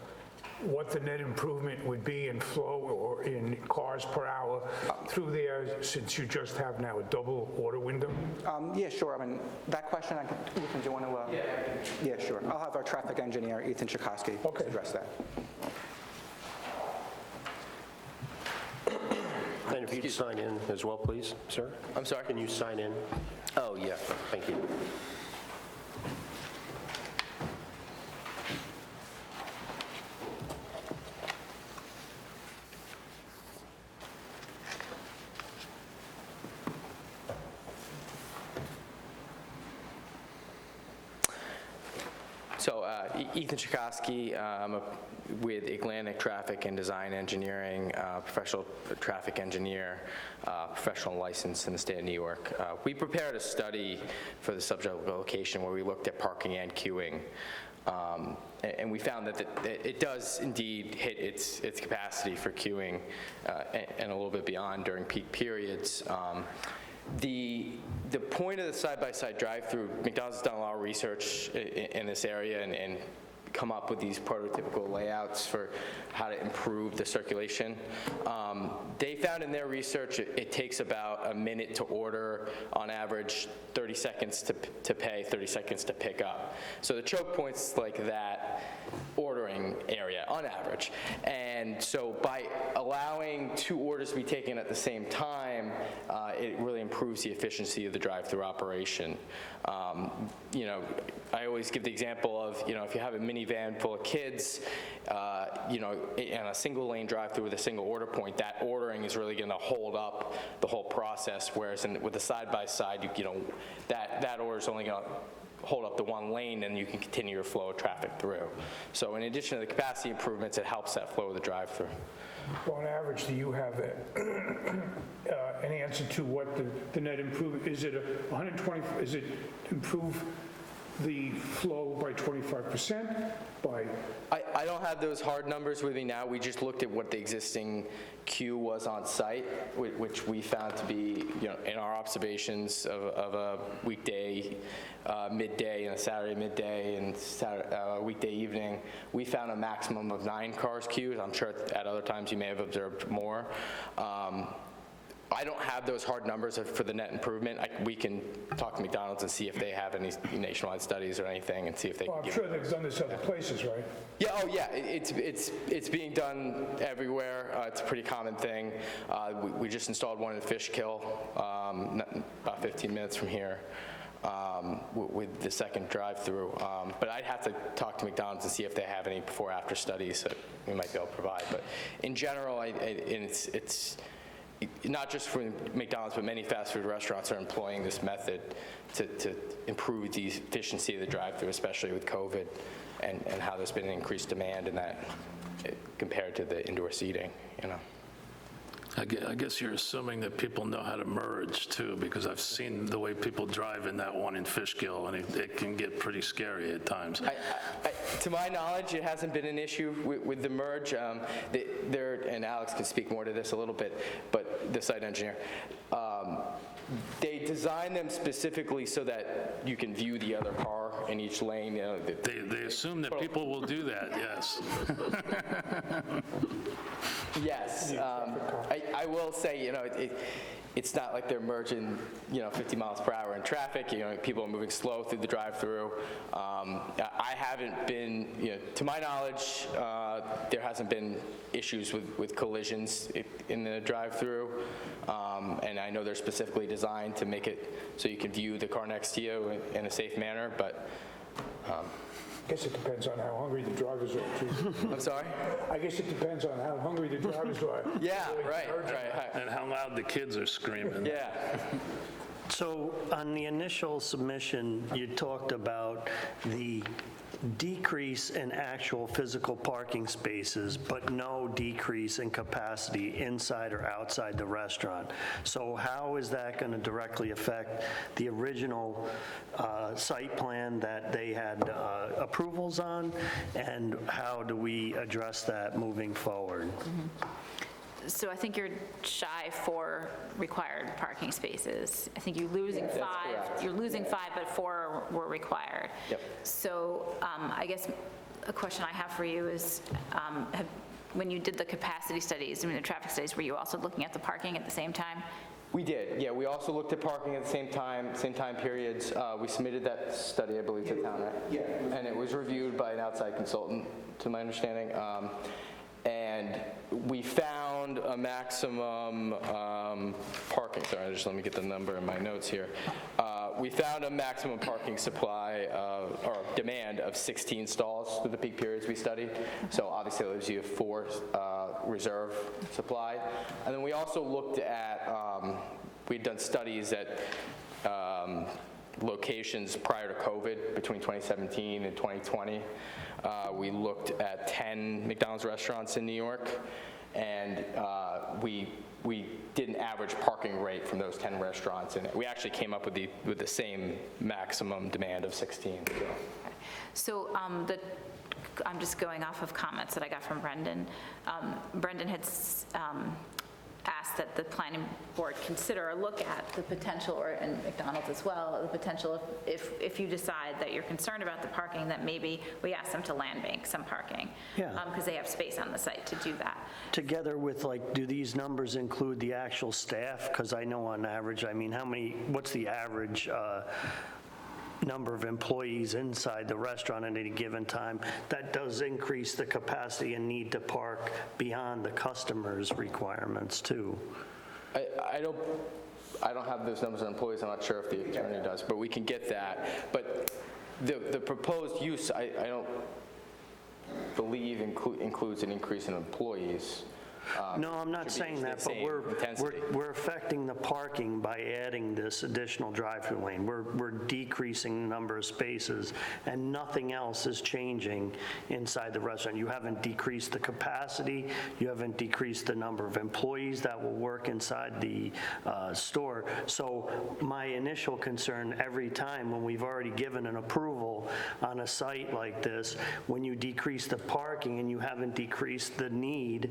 F: what the net improvement would be in flow or in cars per hour through there, since you just have now a double order window?
K: Yeah, sure. I mean, that question, Ethan, do you want to? Yeah, sure. I'll have our traffic engineer, Ethan Chikoski, address that.
A: And if you'd sign in as well, please, sir?
L: I'm sorry?
A: Can you sign in?
L: Oh, yeah.
A: Thank you.
L: So Ethan Chikoski, with Atlantic Traffic and Design Engineering, professional traffic engineer, professional license in the state of New York. We prepared a study for the subject location where we looked at parking and queuing. And we found that it does indeed hit its capacity for queuing and a little bit beyond during peak periods. The point of the side-by-side drive-through, McDonald's has done a lot of research in this area and come up with these prototypical layouts for how to improve the circulation. They found in their research it takes about a minute to order, on average 30 seconds to pay, 30 seconds to pick up. So the choke point's like that ordering area on average. And so by allowing 2 orders to be taken at the same time, it really improves the efficiency of the drive-through operation. I always give the example of, if you have a mini minivan full of kids, and a single lane drive-through with a single order point, that ordering is really going to hold up the whole process, whereas with the side-by-side, that order is only going to hold up the one lane, and you can continue your flow of traffic through. So in addition to the capacity improvements, it helps that flow of the drive-through.
F: Well, on average, do you have an answer to what the net improvement, is it 120, is it improve the flow by 25%, by?
L: I don't have those hard numbers with me now. We just looked at what the existing queue was on site, which we found to be, in our observations of a weekday midday and a Saturday midday and weekday evening, we found a maximum of 9 cars queued. I'm sure at other times you may have observed more. I don't have those hard numbers for the net improvement. We can talk to McDonald's and see if they have any nationwide studies or anything, and see if they can
F: I'm
L: give
F: sure they've done this other places, right?
L: Yeah, oh yeah, it's being done everywhere. It's a pretty common thing. We just installed one in Fishkill, about 15 minutes from here, with the second drive-through. But I'd have to talk to McDonald's and see if they have any before-after studies that we might be able to provide. But in general, it's not just for McDonald's, but many fast food restaurants are employing this method to improve the efficiency of the drive-through, especially with COVID and how there's been an increased demand in that compared to the indoor seating,
C: I guess you're assuming that people know how to merge too, because I've seen the way people drive in that one in Fishkill, and it can get pretty scary at times.
L: To my knowledge, it hasn't been an issue with the merge. And Alex can speak more to this a little bit, but the site engineer, they designed them specifically so that you can view the other car in each lane.
C: They assume that people will do that, yes.
L: Yes. I will say, it's not like they're merging, 50 miles per hour in traffic. People are moving slow through the drive-through. I haven't been, to my knowledge, there hasn't been issues with collisions in the drive-through. And I know they're specifically designed to make it so you can view the car next to you in a safe manner, but.
F: I guess it depends on how hungry the drivers are, too.
L: I'm sorry?
F: I guess it depends on how hungry the drivers are.
L: Yeah, right.
C: And how loud the kids are screaming.
L: Yeah.
B: So on the initial submission, you talked about the decrease in actual physical parking spaces, but no decrease in capacity inside or outside the restaurant. So how is that going to directly affect the original site plan that they had approvals on, and how do we address that moving forward?
H: So I think you're shy 4 required parking spaces. I think you're losing 5.
L: Correct.
H: You're losing 5, but 4 were required.
L: Yep.
H: So I guess a question I have for you is, when you did the capacity studies, the traffic studies, were you also looking at the parking at the same time?
L: We did, yeah. We also looked at parking at the same time periods. We submitted that study, I believe, to the town, right? Yeah. And it was reviewed by an outside consultant, to my understanding. And we found a maximum parking, sorry, just let me get the number in my notes here. We found a maximum parking supply or demand of 16 stalls through the peak periods we studied. So obviously it leaves you 4 reserve supply. And then we also looked at, we'd done studies at locations prior to COVID between 2017 and 2020. We looked at 10 McDonald's restaurants in New York, and we did an average parking rate from those 10 restaurants, and we actually came up with the same maximum demand of 16.
H: So I'm just going off of comments that I got from Brendan. Brendan had asked that the planning board consider a look at the potential, and McDonald's as well, the potential if you decide that you're concerned about the parking, that maybe we ask them to land bank some parking.
B: Yeah.
H: Because they have space on the site to do that.
B: Together with, do these numbers include the actual staff? Because I know on average, what's the average number of employees inside the restaurant at any given time? That does increase the capacity and need to park beyond the customer's requirements too.
L: I don't have those numbers on employees. I'm not sure if the attorney does, but we can get that. But the proposed use, believe includes an increase in employees.
B: No, I'm not saying that, but we're affecting the parking by adding this additional drive-through lane. We're decreasing the number of spaces, and nothing else is changing inside the restaurant. You haven't decreased the capacity, you haven't decreased the number of employees that will work inside the store. So my initial concern every time when we've already given an approval on a site like this, when you decrease the parking and you haven't decreased the need,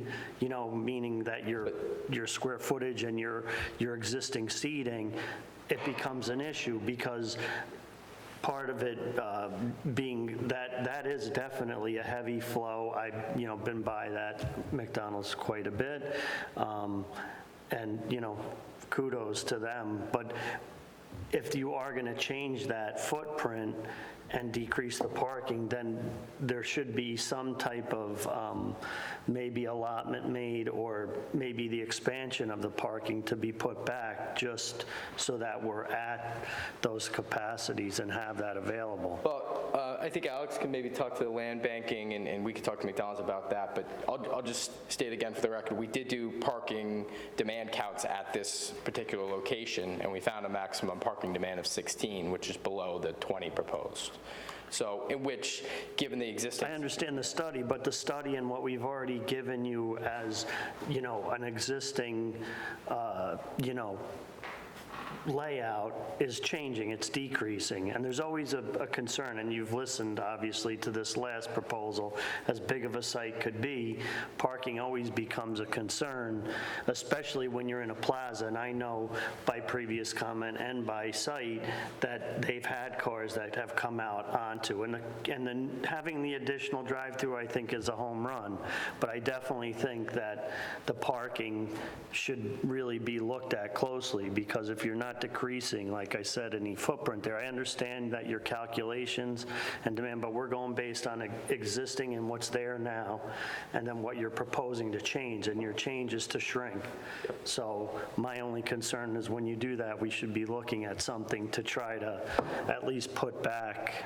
B: meaning that your square footage and your existing seating, it becomes an issue, because part of it being that is definitely a heavy flow. I've been by that McDonald's quite a bit, and kudos to them. But if you are going to change that footprint and decrease the parking, then there should be some type of maybe allotment made, or maybe the expansion of the parking to be put back, just so that we're at those capacities and have that available.
L: Well, I think Alex can maybe talk to the land banking, and we can talk to McDonald's about that, but I'll just state again for the record, we did do parking demand counts at this particular location, and we found a maximum parking demand of 16, which is below the 20 proposed. So, in which, given the existing...
B: I understand the study, but the study and what we've already given you as, an existing, layout is changing, it's decreasing, and there's always a concern, and you've listened, obviously, to this last proposal. As big of a site could be, parking always becomes a concern, especially when you're in a plaza, and I know by previous comment and by site that they've had cars that have come out onto, and then having the additional drive-through, I think, is a home run, but I definitely think that the parking should really be looked at closely, because if you're not decreasing, like I said, any footprint there. I understand that your calculations and demand, but we're going based on existing and what's there now, and then what you're proposing to change, and your change is to shrink. So my only concern is when you do that, we should be looking at something to try to at least put back,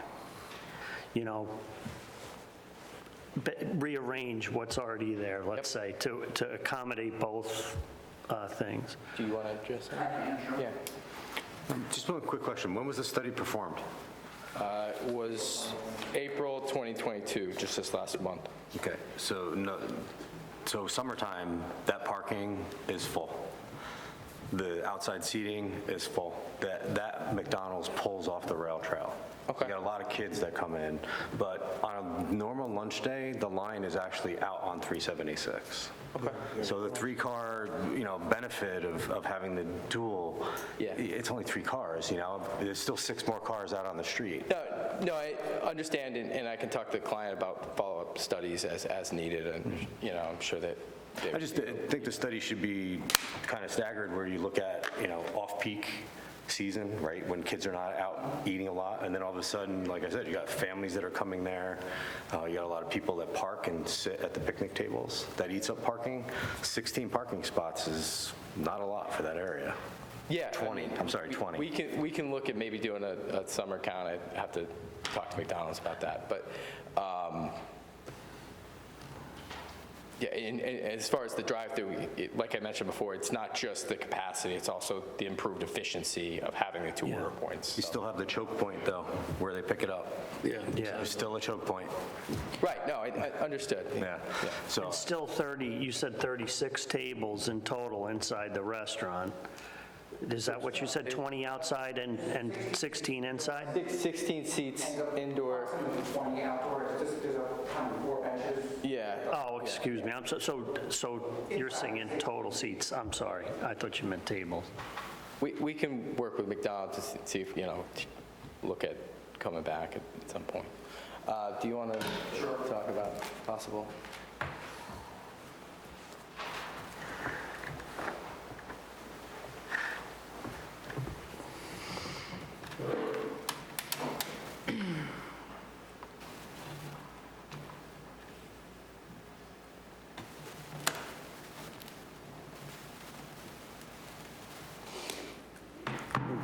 B: rearrange what's already there, let's say, to accommodate both things.
L: Do you want to address that? Yeah.
E: Just one quick question. When was the study performed?
L: It was April 2022, just this last month.
E: Okay, so summertime, that parking is full. The outside seating is full. That McDonald's pulls off the rail trail.
L: Okay.
E: You got a lot of kids that come in, but on a normal lunch day, the line is actually out on 376.
L: Okay.
E: So the three-car, benefit of having the dual, it's only 3 cars, There's still 6 more cars out on the street.
L: No, I understand, and I can talk to the client about follow-up studies as needed, and, I'm sure that
E: I just think the study should be kind of staggered, where you look at, off-peak season, right, when kids are not out eating a lot, and then all of a sudden, like I said, you got families that are coming there, you got a lot of people that park and sit at the picnic tables. That eats up parking. 16 parking spots is not a lot for that area.
L: Yeah.
E: 20, I'm sorry, 20.
L: We can look at maybe doing a summer count. I have to talk to McDonald's about that, but yeah, and as far as the drive-through, like I mentioned before, it's not just the capacity, it's also the improved efficiency of having the 2 order points.
E: You still have the choke point, though, where they pick it up.
B: Yeah.
E: There's still a choke point.
L: Right, no, I understood.
E: Yeah. So
B: It's still 30, you said 36 tables in total inside the restaurant. Is that what you said, 20 outside and 16 inside?
L: 16 seats indoor.
K: 20 outdoors, just there's a kind of 4 benches.
L: Yeah.
B: Oh, excuse me, so you're saying in total seats, I'm sorry, I thought you meant tables.
L: We can work with McDonald's to see if, look at coming back at some point. Do you want to talk about possible?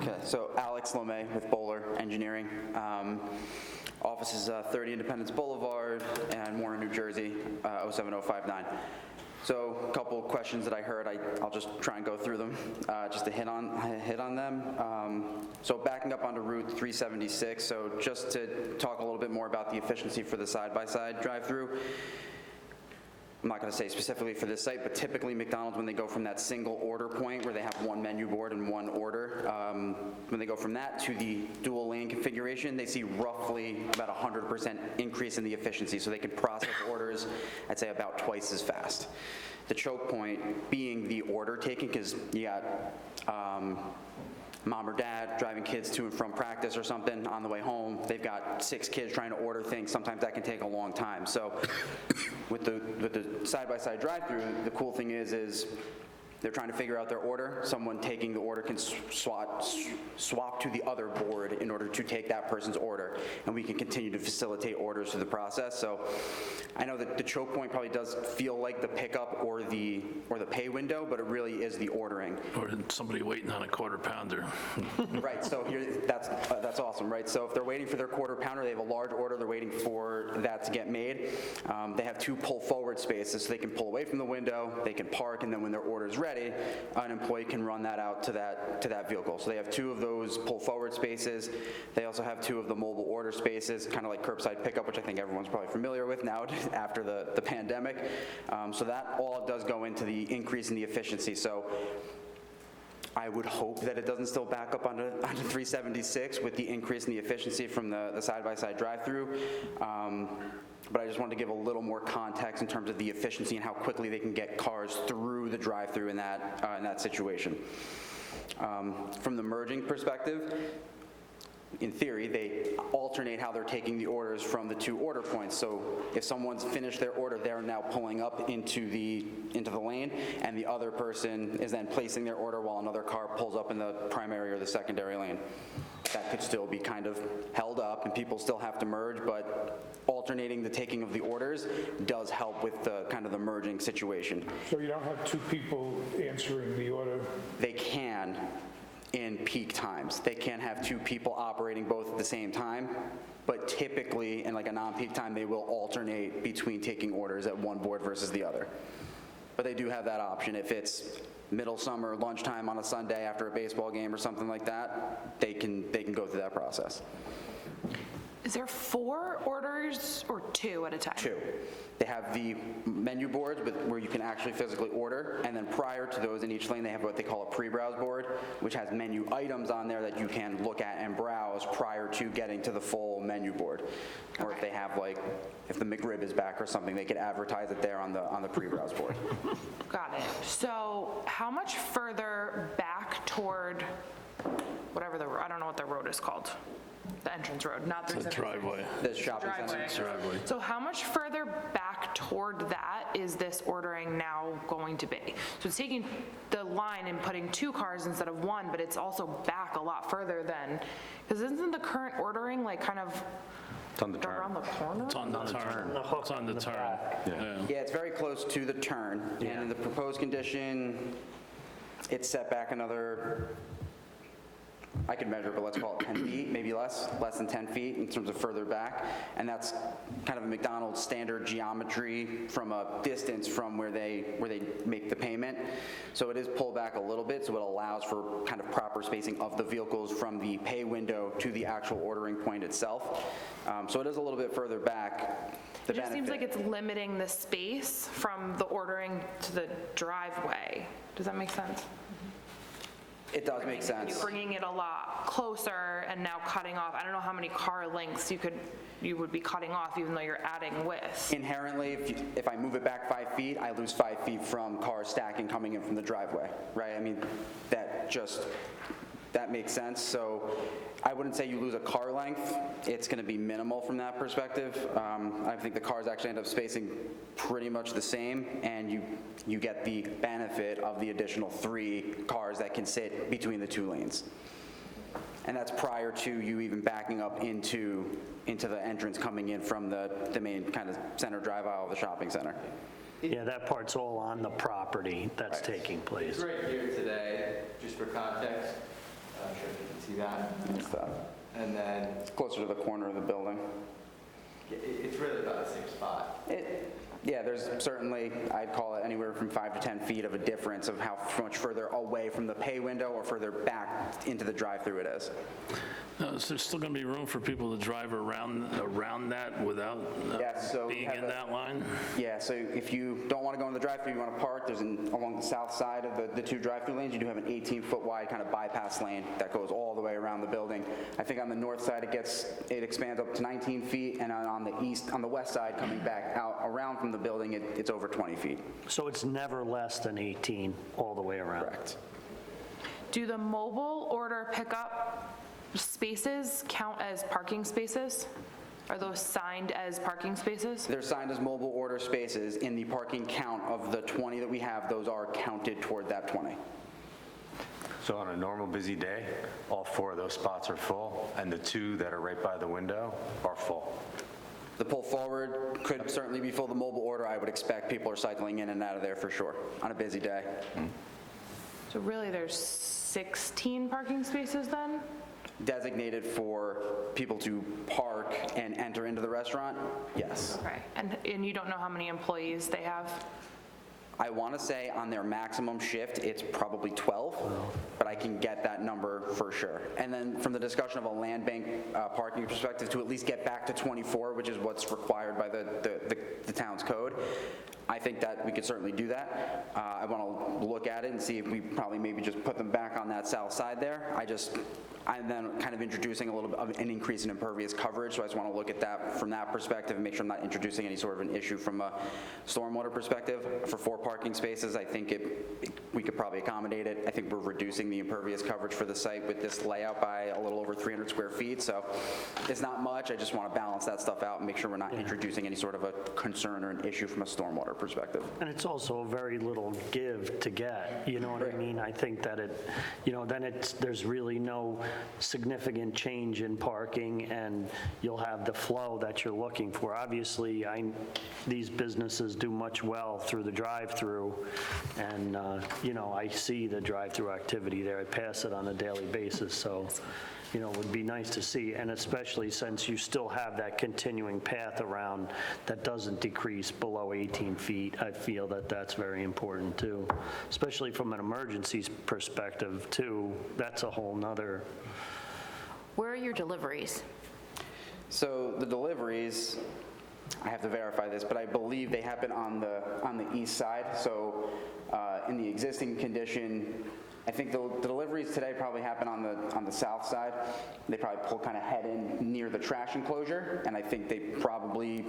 M: Okay, so Alex Lemay with Bowler Engineering. Office is 30 Independence Boulevard and Warren, New Jersey, 07059. So a couple of questions that I heard, I'll just try and go through them, just to hit on them. So backing up onto Route 376, so just to talk a little bit more about the efficiency for the side-by-side drive-through. I'm not going to say specifically for this site, but typically McDonald's, when they go from that single order point where they have one menu board and one order, when they go from that to the dual lane configuration, they see roughly about 100% increase in the efficiency. So they can process orders, I'd say, about twice as fast. The choke point being the order taking, because you got mom or dad driving kids to and from practice or something on the way home. They've got 6 kids trying to order things. Sometimes that can take a long time. So with the side-by-side drive-through, the cool thing is they're trying to figure out their order. Someone taking the order can swap to the other board in order to take that person's order, and we can continue to facilitate orders through the process. So I know that the choke point probably does feel like the pickup or the pay window, but it really is the ordering.
C: Or somebody waiting on a quarter pounder.
M: Right, so here, that's awesome, right? So if they're waiting for their quarter pounder, they have a large order, they're waiting for that to get made. They have 2 pull forward spaces, so they can pull away from the window, they can park, and then when their order is ready, an employee can run that out to that vehicle. So they have 2 of those pull forward spaces. They also have 2 of the mobile order spaces, kind of like curbside pickup, which I think everyone's probably familiar with now after the pandemic. So that all does go into the increase in the efficiency. So I would hope that it doesn't still back up onto 376 with the increase in the efficiency from the side-by-side drive-through. But I just wanted to give a little more context in terms of the efficiency and how quickly they can get cars through the drive-through in that situation. From the merging perspective, in theory, they alternate how they're taking the orders from the 2 order points. So if someone's finished their order, they're now pulling up into the lane, and the other person is then placing their order while another car pulls up in the primary or the secondary lane. That could still be kind of held up, and people still have to merge, but alternating the taking of the orders does help with the kind of the merging situation.
F: So you don't have 2 people answering the order?
M: They can. In peak times. They can't have 2 people operating both at the same time, but typically in like a non-peak time, they will alternate between taking orders at one board versus the other. But they do have that option. If it's middle summer, lunchtime on a Sunday after a baseball game or something like that, they can go through that process.
D: Is there 4 orders or 2 at a time?
M: 2. They have the menu boards where you can actually physically order, and then prior to those in each lane, they have what they call a pre-browse board, which has menu items on there that you can look at and browse prior to getting to the full menu board. Or if they have if the McRib is back or something, they could advertise it there on the pre-browse board.
D: Got it. So how much further back toward whatever I don't know what the road is called. The entrance road, not the
C: driveway.
M: The shopping center.
C: Driveway.
D: So how much further back toward that is this ordering now going to be? So it's taking the line and putting 2 cars instead of 1, but it's also back a lot further than, because isn't the current ordering like kind of
E: It's on the turn.
D: around the corner?
C: It's on the turn. It's on the turn.
M: Yeah, it's very close to the turn. And in the proposed condition, it's set back another, I could measure, but let's call it 10 feet, maybe less than 10 feet in terms of further back. And that's kind of a McDonald's standard geometry from a distance from where they make the payment. So it is pulled back a little bit, so it allows for kind of proper spacing of the vehicles from the pay window to the actual ordering point itself. So it is a little bit further back.
D: It just seems like it's limiting the space from the ordering to the driveway. Does that make sense?
M: It does make sense.
D: Bringing it a lot closer and now cutting off. I don't know how many car lengths you would be cutting off even though you're adding width.
M: Inherently, if I move it back 5 feet, I lose 5 feet from cars stacking coming in from the driveway, right? I mean, that makes sense. So I wouldn't say you lose a car length. It's going to be minimal from that perspective. I think the cars actually end up spacing pretty much the same, and you get the benefit of the additional 3 cars that can sit between the 2 lanes. And that's prior to you even backing up into the entrance coming in from the main kind of center drive aisle of the shopping center.
B: Yeah, that part's all on the property that's taking place.
L: It's right here today, just for context. I'm not sure if you can see that.
M: And then? It's closer to the corner of the building.
L: It's really about the same spot.
M: Yeah, there's certainly, I'd call it anywhere from 5 to 10 feet of a difference of how much further away from the pay window or further back into the drive-through it is.
C: Is there still going to be room for people to drive around that without being in that line?
M: Yeah, so if you don't want to go in the drive-through, you want to park, along the south side of the two drive-through lanes, you do have an 18-foot wide kind of bypass lane that goes all the way around the building. I think on the north side, it expands up to 19 feet, and on the west side, coming back out around from the building, it's over 20 feet.
B: So it's never less than 18 all the way around?
M: Correct.
D: Do the mobile order pickup spaces count as parking spaces? Are those signed as parking spaces?
M: They're signed as mobile order spaces. In the parking count of the 20 that we have, those are counted toward that 20.
E: So on a normal busy day, all 4 of those spots are full, and the 2 that are right by the window are full.
M: The pull forward could certainly be full. The mobile order, I would expect people are cycling in and out of there for sure on a busy day.
D: So really, there's 16 parking spaces then?
M: Designated for people to park and enter into the restaurant? Yes.
D: Okay, and you don't know how many employees they have?
M: I want to say on their maximum shift, it's probably 12, but I can get that number for sure. And then from the discussion of a land bank parking perspective, to at least get back to 24, which is what's required by the town's code, I think that we could certainly do that. I want to look at it and see if we probably maybe just put them back on that south side there. I'm then kind of introducing a little bit of an increase in impervious coverage, so I just want to look at that from that perspective and make sure I'm not introducing any sort of an issue from a stormwater perspective. For 4 parking spaces, I think we could probably accommodate it. I think we're reducing the impervious coverage for the site with this layout by a little over 300 square feet, so it's not much. I just want to balance that stuff out and make sure we're not introducing any sort of a concern or an issue from a stormwater perspective.
B: And it's also very little give to get, you know what I mean? I think that there's really no significant change in parking, and you'll have the flow that you're looking for. Obviously, these businesses do much well through the drive-through, and, I see the drive-through activity there. I pass it on a daily basis, so, it would be nice to see, and especially since you still have that continuing path around that doesn't decrease below 18 feet. I feel that that's very important too, especially from an emergencies perspective too. That's a whole nother.
H: Where are your deliveries?
M: So the deliveries, I have to verify this, but I believe they happen on the east side. So in the existing condition, I think the deliveries today probably happen on the south side. They probably kind of head in near the trash enclosure, and I think they probably,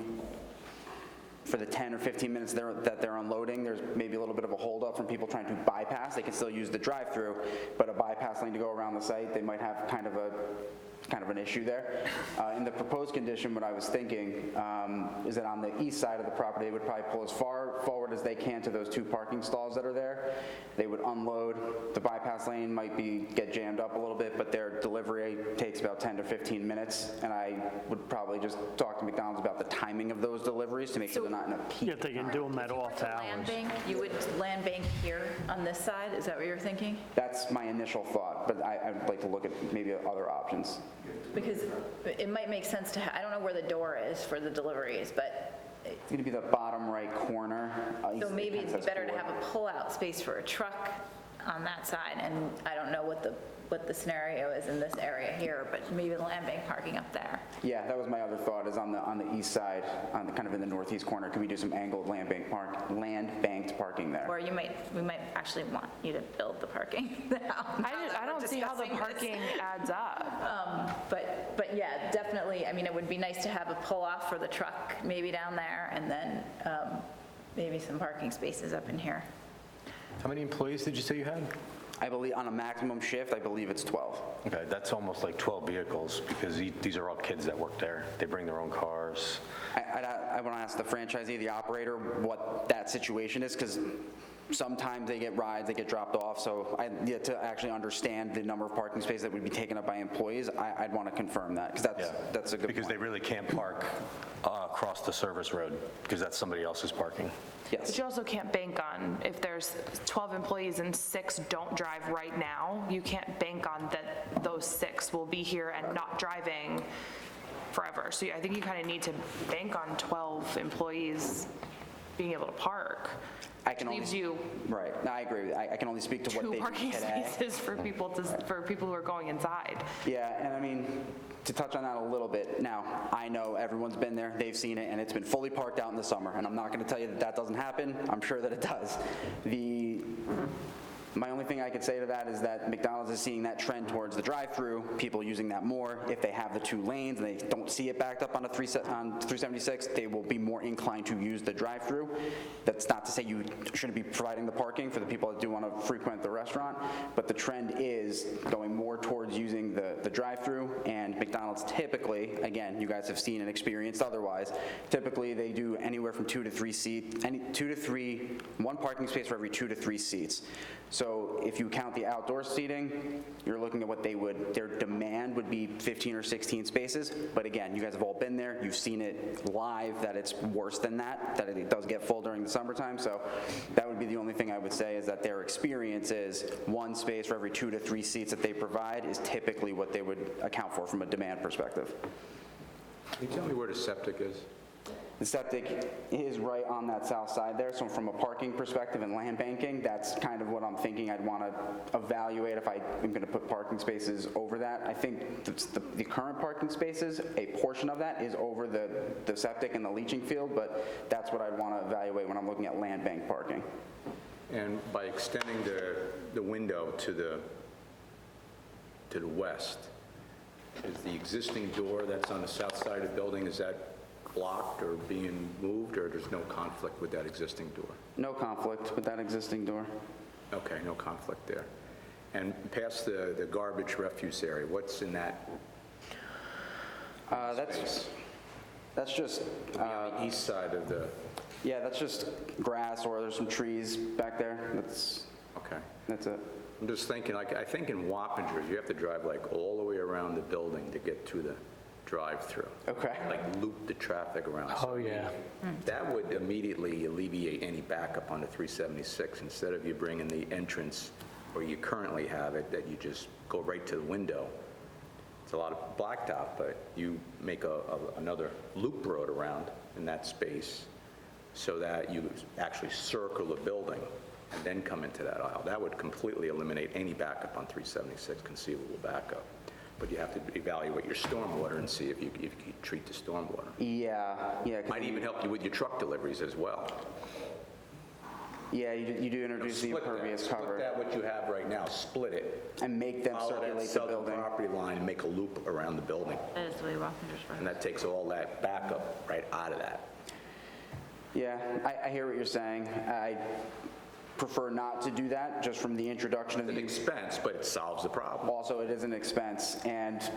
M: for the 10 or 15 minutes that they're unloading, there's maybe a little bit of a holdup from people trying to bypass. They can still use the drive-through, but a bypass lane to go around the site, they might have kind of an issue there. In the proposed condition, what I was thinking is that on the east side of the property, they would probably pull as far forward as they can to those 2 parking stalls that are there. They would unload. The bypass lane might get jammed up a little bit, but their delivery takes about 10 to 15 minutes, and I would probably just talk to McDonald's about the timing of those deliveries to make sure they're not in a peak.
B: If they can do them at off
H: Land
B: hours.
H: bank, you would land bank here on this side? Is that what you're thinking?
M: That's my initial thought, but I'd like to look at maybe other options.
H: Because it might make sense to, I don't know where the door is for the deliveries, but,
M: It's going to be the bottom right corner.
H: so maybe it'd be better to have a pull-out space for a truck on that side, and I don't know what the scenario is in this area here, but maybe the land bank parking up there.
M: Yeah, that was my other thought, is on the east side, kind of in the northeast corner, can we do some angled land banked parking there?
H: Or we might actually want you to build the parking now.
D: I don't see how the parking adds up.
H: But yeah, definitely, it would be nice to have a pull-off for the truck maybe down there, and then maybe some parking spaces up in here.
E: How many employees did you say you had?
M: I believe on a maximum shift, I believe it's 12.
E: Okay, that's almost like 12 vehicles, because these are all kids that work there. They bring their own cars.
M: I want to ask the franchisee, the operator, what that situation is, because sometimes they get rides, they get dropped off, so to actually understand the number of parking spaces that would be taken up by employees, I'd want to confirm that, because that's a good
E: Because
M: point.
E: they really can't park across the service road, because that's somebody else's parking.
D: But
M: Yes.
D: you also can't bank on, if there's 12 employees and 6 don't drive right now, you can't bank on that those 6 will be here and not driving forever. So I think you kind of need to bank on 12 employees being able to park.
M: I can only-
D: Leaves you
M: Right, no, I agree. I can only speak to what
D: 2
M: they do
D: parking
M: today.
D: spaces for people who are going inside.
M: Yeah, and I mean, to touch on that a little bit, now, I know everyone's been there, they've seen it, and it's been fully parked out in the summer, and I'm not gonna tell you that that doesn't happen, I'm sure that it does. My only thing I could say to that is that McDonald's is seeing that trend towards the drive-through, people using that more. If they have the 2 lanes and they don't see it backed up on 376, they will be more inclined to use the drive-through. That's not to say you shouldn't be providing the parking for the people that do want to frequent the restaurant, but the trend is going more towards using the drive-through, and McDonald's typically, again, you guys have seen and experienced otherwise, typically they do anywhere from 2 to 3 seats, 2 to 3, 1 parking space for every 2 to 3 seats. So if you count the outdoor seating, you're looking at what their demand would be 15 or 16 spaces. But again, you guys have all been there, you've seen it live, that it's worse than that it does get full during the summertime. So that would be the only thing I would say, is that their experience is 1 space for every 2 to 3 seats that they provide is typically what they would account for from a demand perspective.
I: Can you tell me where the septic is?
M: The septic is right on that south side there, so from a parking perspective and land banking, that's kind of what I'm thinking I'd want to evaluate if I am going to put parking spaces over that. I think the current parking spaces, a portion of that is over the septic and the leaching field, but that's what I'd want to evaluate when I'm looking at land bank parking.
I: And by extending the window to the west, is the existing door that's on the south side of the building, is that blocked or being moved, or there's no conflict with that existing door?
M: No conflict with that existing door.
I: Okay, no conflict there. And past the garbage refuse area, what's in that space?
M: That's just,
I: On the east side of the,
M: yeah, that's just grass, or there's some trees back there.
I: okay.
M: That's it.
I: I'm just thinking, like, I think in Wappingers, you have to drive like all the way around the building to get to the drive-through.
M: Okay.
I: Like loop the traffic around.
J: Oh, yeah.
I: That would immediately alleviate any backup on the 376, instead of you bringing the entrance where you currently have it, that you just go right to the window. It's a lot of blacktop, but you make another loop road around in that space so that you actually circle the building and then come into that aisle. That would completely eliminate any backup on 376, conceivable backup. But you have to evaluate your stormwater and see if you treat the stormwater.
M: Yeah. 'Cause
I: Might even help you with your truck deliveries as well.
M: Yeah, you do introduce the impervious cover.
I: Split that, what you have right now, split it.
M: And make them
I: Follow that
M: circulate the
I: southern
M: building.
I: property line and make a loop around the building.
H: That is the way Wappingers works.
I: And that takes all that backup right out of that.
M: Yeah, I hear what you're saying. I prefer not to do that, just from the introduction of
I: It's an
M: the...
I: expense, but it solves the problem.
M: Also, it is an expense, and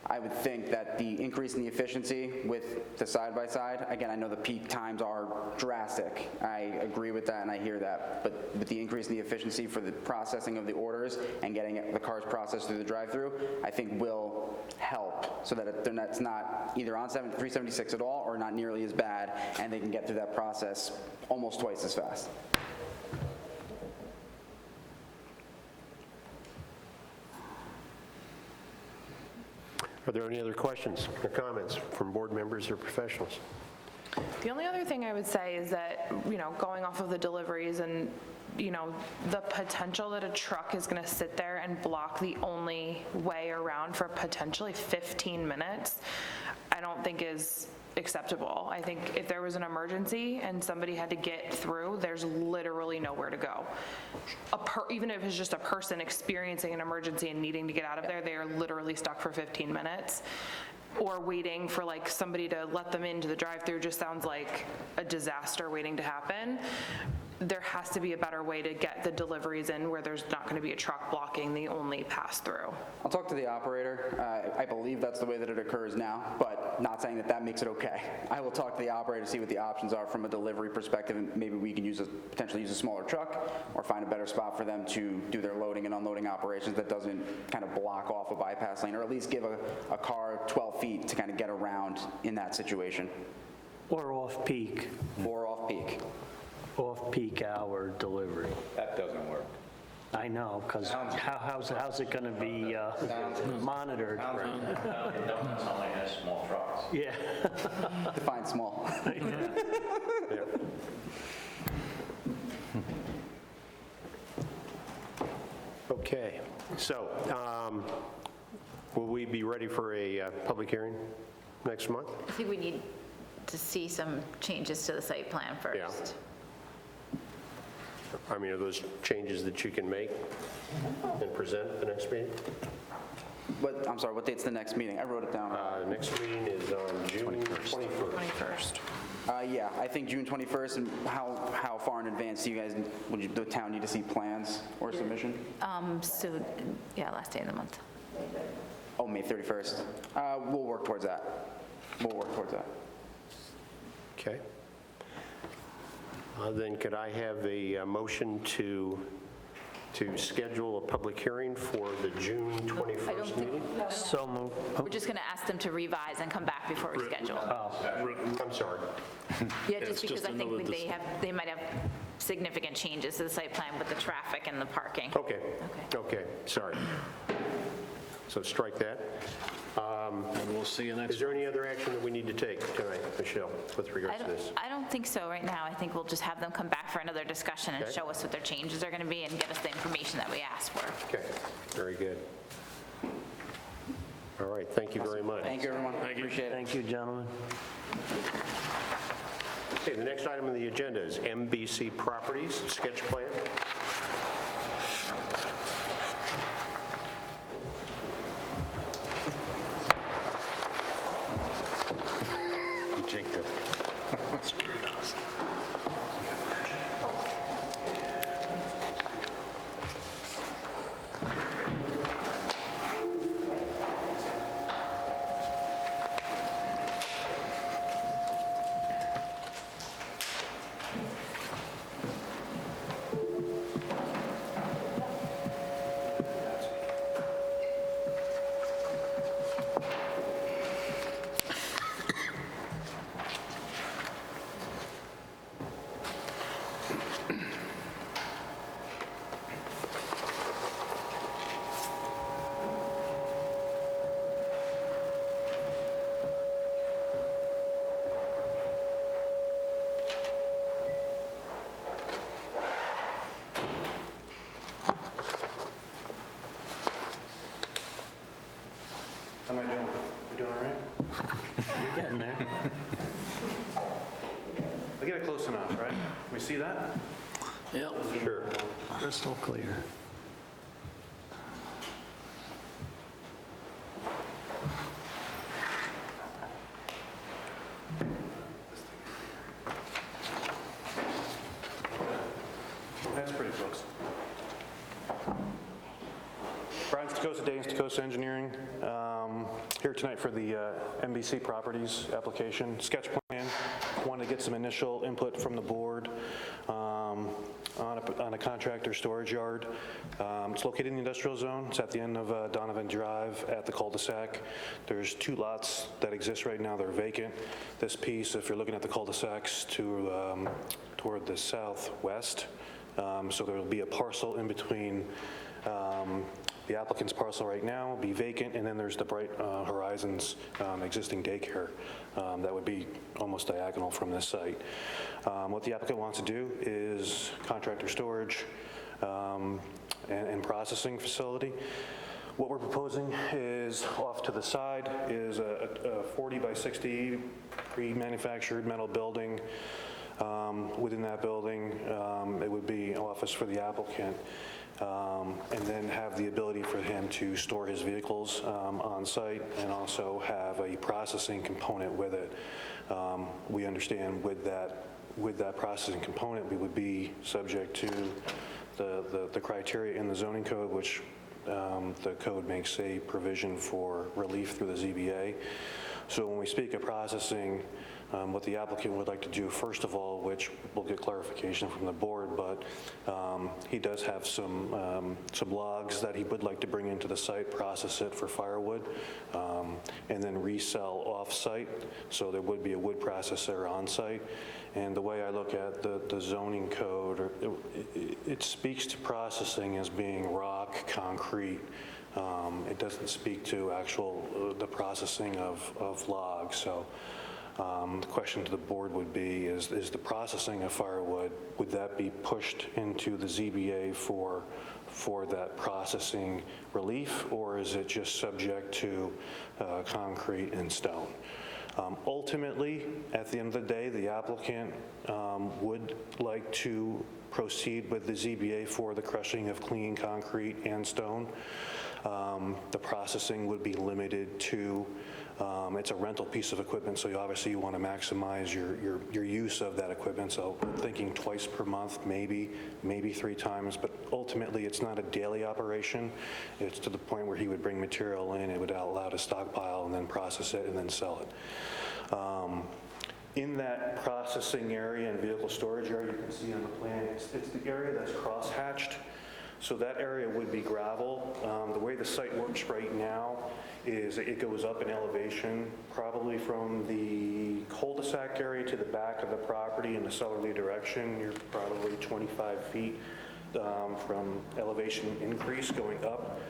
M: I would think that the increase in the efficiency with the side-by-side, again, I know the peak times are drastic. I agree with that, and I hear that. But with the increase in the efficiency for the processing of the orders and getting the cars processed through the drive-through, I think will help, so that it's not either on 376 at all or not nearly as bad, and they can get through that process almost twice as fast.
A: Are there any other questions or comments from board members or professionals?
D: The only other thing I would say is that, going off of the deliveries and, the potential that a truck is going to sit there and block the only way around for potentially 15 minutes, I don't think is acceptable. I think if there was an emergency and somebody had to get through, there's literally nowhere to go. Even if it's just a person experiencing an emergency and needing to get out of there, they are literally stuck for 15 minutes. Or waiting for somebody to let them into the drive-through just sounds like a disaster waiting to happen. there has to be a better way to get the deliveries in where there's not going to be a truck blocking the only pass-through.
M: I'll talk to the operator. I believe that's the way that it occurs now, but not saying that that makes it okay. I will talk to the operator, see what the options are from a delivery perspective, and maybe we can potentially use a smaller truck or find a better spot for them to do their loading and unloading operations that doesn't kind of block off a bypass lane, or at least give a car 12 feet to kind of get around in that situation.
J: Or off-peak,
M: Or off-peak.
J: off-peak hour delivery.
I: That doesn't work.
J: I know, because how's it going to be monitored?
I: Donuts only has small trucks.
J: Yeah.
M: Define small.
A: Okay, so will we be ready for a public hearing next month?
H: I think we need to see some changes to the site plan
A: Yeah.
H: first.
A: I mean, are those changes that you can make and present at the next meeting?
M: I'm sorry, what date's the next meeting? I wrote it down.
A: Next meeting is on June 21st.
M: Yeah, I think June 21st, and how far in advance do you guys, would the town need to see plans or submission?
H: So, yeah, last day of the month.
M: Oh, May 31st. We'll work towards that.
A: Okay. Then could I have a motion to schedule a public hearing for the June 21st meeting?
J: So moved.
H: We're just going to ask them to revise and come back before we schedule.
A: I'm sorry.
H: Yeah,
C: it's
H: just because
C: just
H: I think
C: another
H: they might have significant changes to the site plan with the traffic and the parking.
A: Okay, sorry. So strike that.
C: And we'll see you next.
A: Is there any other action that we need to take tonight, Michelle, with regards to this?
H: I don't think so right now. I think we'll just have them come back for another discussion and
A: Okay.
H: show us what their changes are going to be and get us the information that we asked for.
A: Okay, very good. All right, thank you very much.
M: Thank you, everyone. Appreciate it.
J: Thank you, gentlemen.
A: Okay, the next item on the agenda is MBC Properties sketch plan.
E: Jacob.
G: How am I doing? You doing all right?
J: You're getting there.
G: I get it close enough, right? Can we see that?
C: Yep.
A: Sure.
J: Crystal clear.
G: That's pretty close. Brian Stacosa, Day Stacosa Engineering, here tonight for the MBC Properties application sketch plan. Wanted to get some initial input from the board on a contractor storage yard. It's located in the industrial zone. It's at the end of Donovan Drive at the cul-de-sac. There's 2 lots that exist right now. They're vacant. This piece, if you're looking at the cul-de-sacs toward the southwest, so there'll be a parcel in between the applicant's parcel right now will be vacant, and then there's the Bright Horizons existing daycare that would be almost diagonal from this site. What the applicant wants to do is contractor storage and processing facility. What we're proposing is off to the side is a 40 by 60 pre-manufactured metal building. Within that building, it would be an office for the applicant, and then have the ability for him to store his vehicles on site and also have a processing component with it. We understand with that
N: with that processing component, we would be subject to the criteria in the zoning code, which the code makes a provision for relief through the ZBA. So when we speak of processing, what the applicant would like to do, first of all, which we'll get clarification from the board, but he does have some logs that he would like to bring into the site, process it for firewood, and then resell off-site. So there would be a wood processor on-site. And the way I look at the zoning code, it speaks to processing as being rock, concrete. It doesn't speak to the processing of logs. So the question to the board would be, is the processing of firewood, would that be pushed into the ZBA for that processing relief, or is it just subject to concrete and stone? Ultimately, at the end of the day, the applicant would like to proceed with the ZBA for the crushing of clean concrete and stone. The processing would be limited to, it's a rental piece of equipment, so obviously you want to maximize your use of that equipment. So I'm thinking twice per month, maybe 3 times, but ultimately it's not a daily operation. It's to the point where he would bring material in, it would allow to stockpile and then process it and then sell it. In that processing area and vehicle storage area, you can see on the plan, it's the area that's cross-hatched. So that area would be gravel. The way the site works right now is it goes up in elevation, probably from the cul-de-sac area to the back of the property in the southerly direction. You're probably 25 feet from elevation increase going up.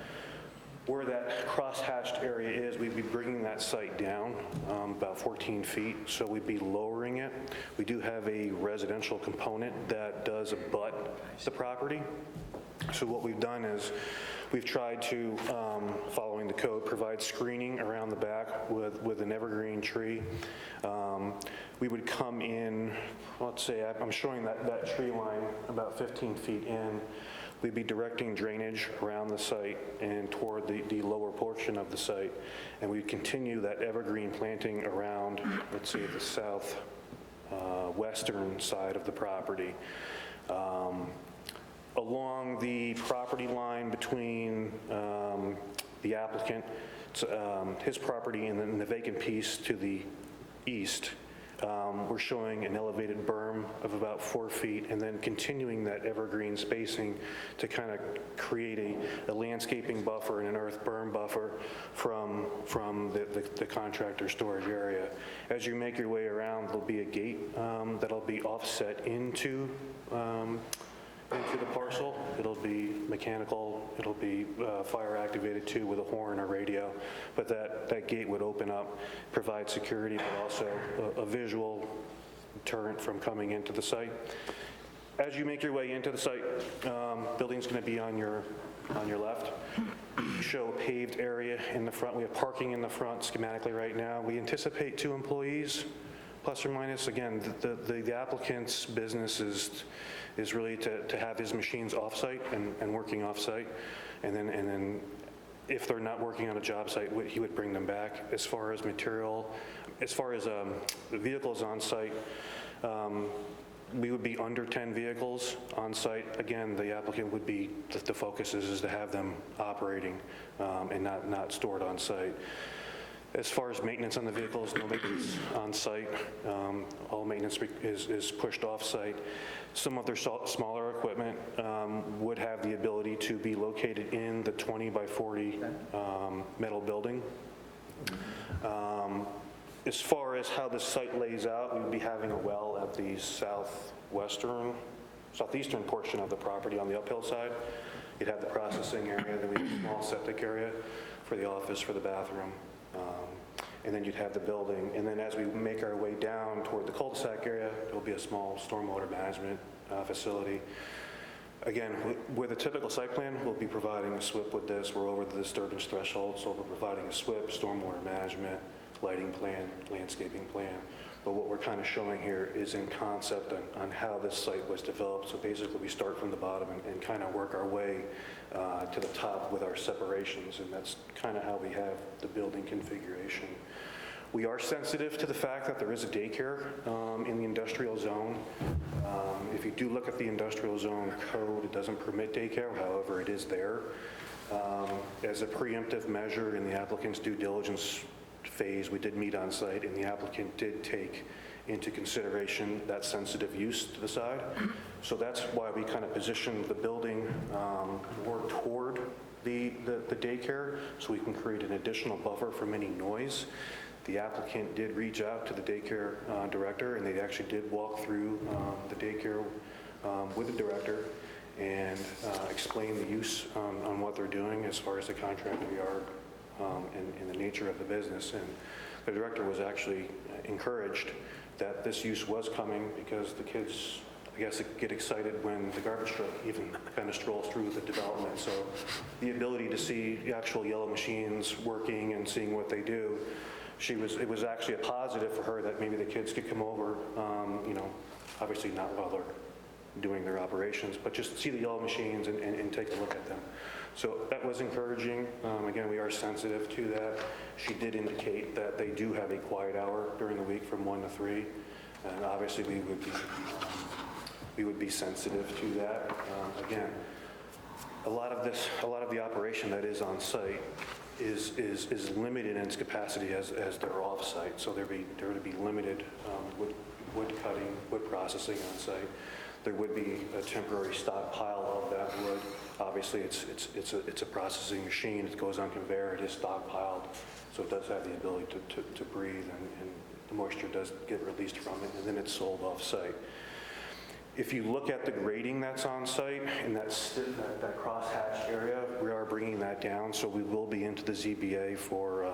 N: Where that cross-hatched area is, we'd be bringing that site down about 14 feet, so we'd be lowering it. We do have a residential component that does abut the property. So what we've done is we've tried to, following the code, provide screening around the back with an evergreen tree. We would come in, let's say, I'm showing that tree line about 15 feet in. We'd be directing drainage around the site and toward the lower portion of the site. And we'd continue that evergreen planting around, let's say, the south western side of the property. Along the property line between the applicant, his property, and then the vacant piece to the east, we're showing an elevated berm of about 4 feet, and then continuing that evergreen spacing to kind of create a landscaping buffer and an earth berm buffer from the contractor storage area. As you make your way around, there'll be a gate that'll be offset into the parcel. It'll be mechanical, it'll be fire activated too with a horn or radio, but that gate would open up, provide security, but also a visual deterrent from coming into the site. As you make your way into the site, building's going to be on your left. Show a paved area in the front. We have parking in the front schematically right now. We anticipate 2 employees, plus or minus. Again, the applicant's business is really to have his machines off-site and working off-site, and then if they're not working on a job site, he would bring them back. As far as material, as far as the vehicles on site, we would be under 10 vehicles on site. Again, the applicant would be, the focus is to have them operating and not stored on site. As far as maintenance on the vehicles, no maintenance on site. All maintenance is pushed off site. Some of their smaller equipment would have the ability to be located in the 20 by 40 metal building. As far as how the site lays out, we would be having a well at the southeastern portion of the property on the uphill side. You'd have the processing area, then we have a small septic area for the office, for the bathroom. And then you'd have the building. And then as we make our way down toward the cul-de-sac area, there'll be a small stormwater management facility. Again, with a typical site plan, we'll be providing a SWIP with this. We're over the disturbance threshold, so we're providing a SWIP, stormwater management, lighting plan, landscaping plan. But what we're kind of showing here is in concept on how this site was developed. So basically we start from the bottom and kind of work our way to the top with our separations, and that's kind of how we have the building configuration. We are sensitive to the fact that there is a daycare in the industrial zone. If you do look at the industrial zone code, it doesn't permit daycare, however, it is there. As a preemptive measure in the applicant's due diligence phase, we did meet on site, and the applicant did take into consideration that sensitive use to the side. So that's why we kind of positioned the building more toward the daycare, so we can create an additional buffer from any noise. The applicant did reach out to the daycare director, and they actually did walk through the daycare with the director and explain the use on what they're doing as far as the contractor yard and the nature of the business. And the director was actually encouraged that this use was coming because the kids, I guess, get excited when the garbage truck even kind of strolls through the development. So the ability to see the actual yellow machines working and seeing what they do, it was actually a positive for her that maybe the kids could come over, obviously not while they're doing their operations, but just see the yellow machines and take a look at them. So that was encouraging. Again, we are sensitive to that. She did indicate that they do have a quiet hour during the week from 1 to 3, and obviously we would be sensitive to that. Again, a lot of the operation that is on site is limited in its capacity as they're off site. So there would be limited wood cutting, wood processing on site. There would be a temporary stockpile of that wood. Obviously, it's a processing machine. It goes on conveyor. It is stockpiled, so it does have the ability to breathe, and the moisture does get released from it, and then it's sold off-site. If you look at the grading that's on site in that crosshatched area, we are bringing that down, so we will be into the ZBA for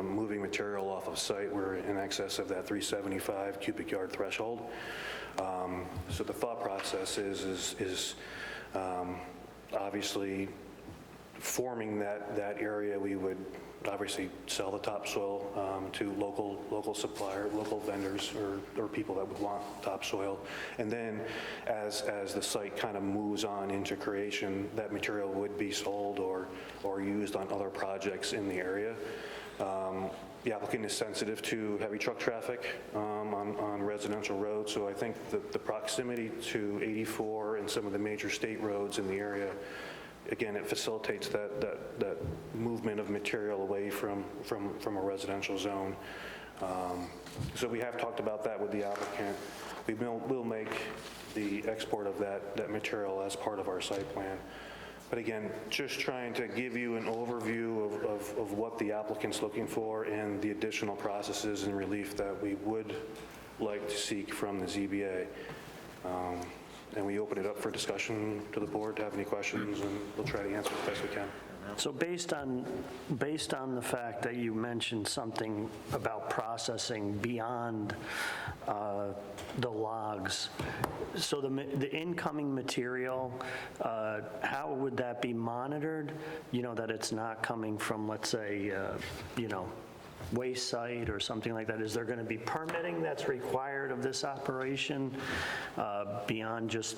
N: moving material off of site. We're in excess of that 375 cubic yard threshold. So the thought process is obviously forming that area. We would obviously sell the topsoil to local supplier, local vendors, or people that would want topsoil. And then as the site kind of moves on into creation, that material would be sold or used on other projects in the area. The applicant is sensitive to heavy truck traffic on residential roads, so I think the proximity to 84 and some of the major state roads in the area, again, it facilitates that movement of material away from a residential zone. So we have talked about that with the applicant. We will make the export of that material as part of our site plan. But again, just trying to give you an overview of what the applicant's looking for and the additional processes and relief that we would like to seek from the ZBA. And we open it up for discussion to the board to have any questions, and we'll try to answer as best we can.
J: So based on the fact that you mentioned something about processing beyond the logs, so the incoming material, how would that be monitored? That it's not coming from, let's say, waste site or something like that? Is there going to be permitting that's required of this operation beyond just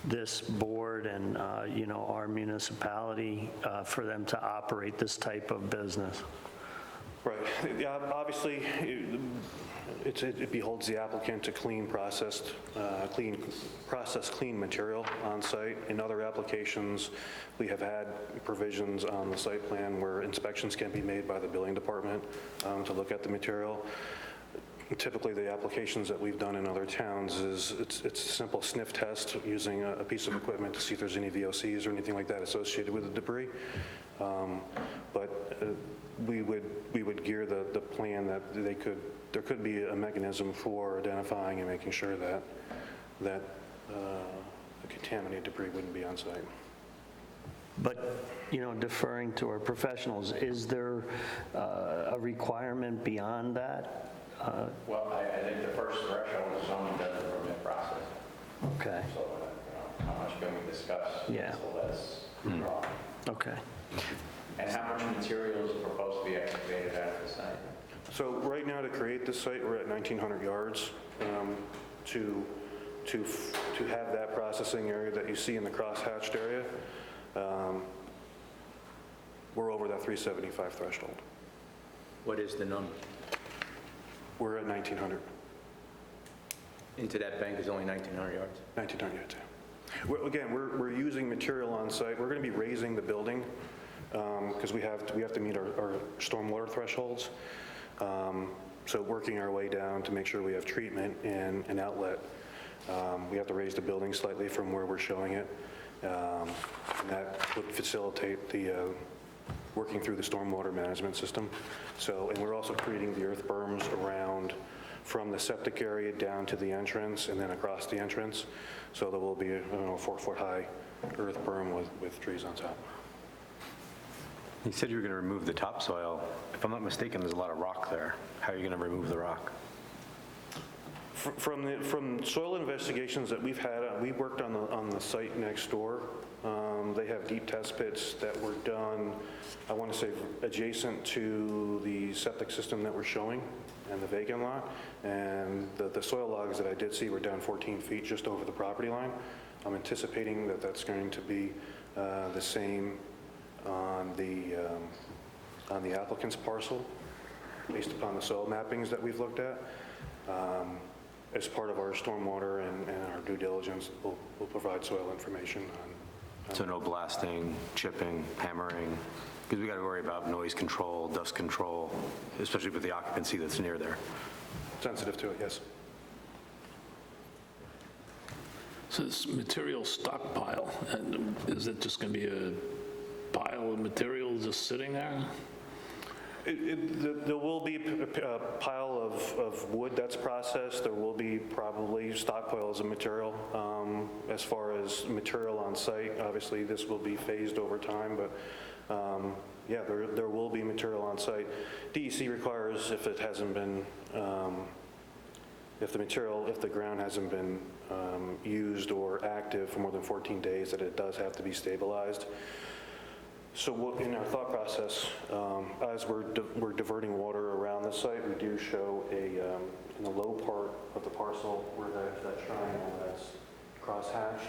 J: this board and, our municipality for them to operate this type of business?
N: Right. Yeah, obviously, it beholds the applicant to clean material on site. In other applications, we have had provisions on the site plan where inspections can be made by the building department to look at the material. Typically, the applications that we've done in other towns is it's a simple sniff test using a piece of equipment to see if there's any VOCs or anything like that associated with the debris. But we would gear the plan that there could be a mechanism for identifying and making sure that the contaminated debris wouldn't be on site.
J: But, deferring to our professionals, is there a requirement beyond that?
I: Well, I think the first threshold is someone does the permit process.
J: Okay.
I: So, how much can we discuss?
J: Yeah.
I: So that's wrong.
J: Okay.
I: And how much material is proposed to be excavated out of the site?
N: So right now, to create this site, we're at 1,900 yards. To have that processing area that you see in the crosshatched area, we're over that 375 threshold.
I: What is the number?
N: We're at 1,900.
I: Into that bank is only 1,900 yards?
N: 1,900 yards, yeah. Again, we're using material on site. We're going to be raising the building because we have to meet our stormwater thresholds. So working our way down to make sure we have treatment and an outlet. We have to raise the building slightly from where we're showing it. And that would facilitate the working through the stormwater management system. So, and we're also creating the earth berms around from the septic area down to the entrance and then across the entrance. So there will be a 4-foot-high earth berm with trees on top.
E: You said you were going to remove the topsoil. If I'm not mistaken, there's a lot of rock there. How are you going to remove the rock?
N: From soil investigations that we've had, we worked on the site next door. They have deep test pits that were done, I want to say, adjacent to the septic system that we're showing and the vacant lot. And the soil logs that I did see were down 14 feet just over the property line. I'm anticipating that that's going to be the same on the applicant's parcel, based upon the soil mappings that we've looked at. As part of our stormwater and our due diligence, we'll provide soil information on.
E: So no blasting, chipping, hammering, because we got to worry about noise control, dust control, especially with the occupancy that's near there.
N: Sensitive to it, yes.
C: So this material stockpile, and is it just going to be a pile of material just sitting there?
N: There will be a pile of wood that's processed. There will be probably stockpiles of material. As far as material on site, obviously this will be phased over time, but yeah, there will be material on site. DEC requires if it hasn't been, if the ground hasn't been used or active for more than 14 days, that it does have to be stabilized. So in our thought process, as we're diverting water around the site, we do show in the low part of the parcel where that triangle that's cross-hatched,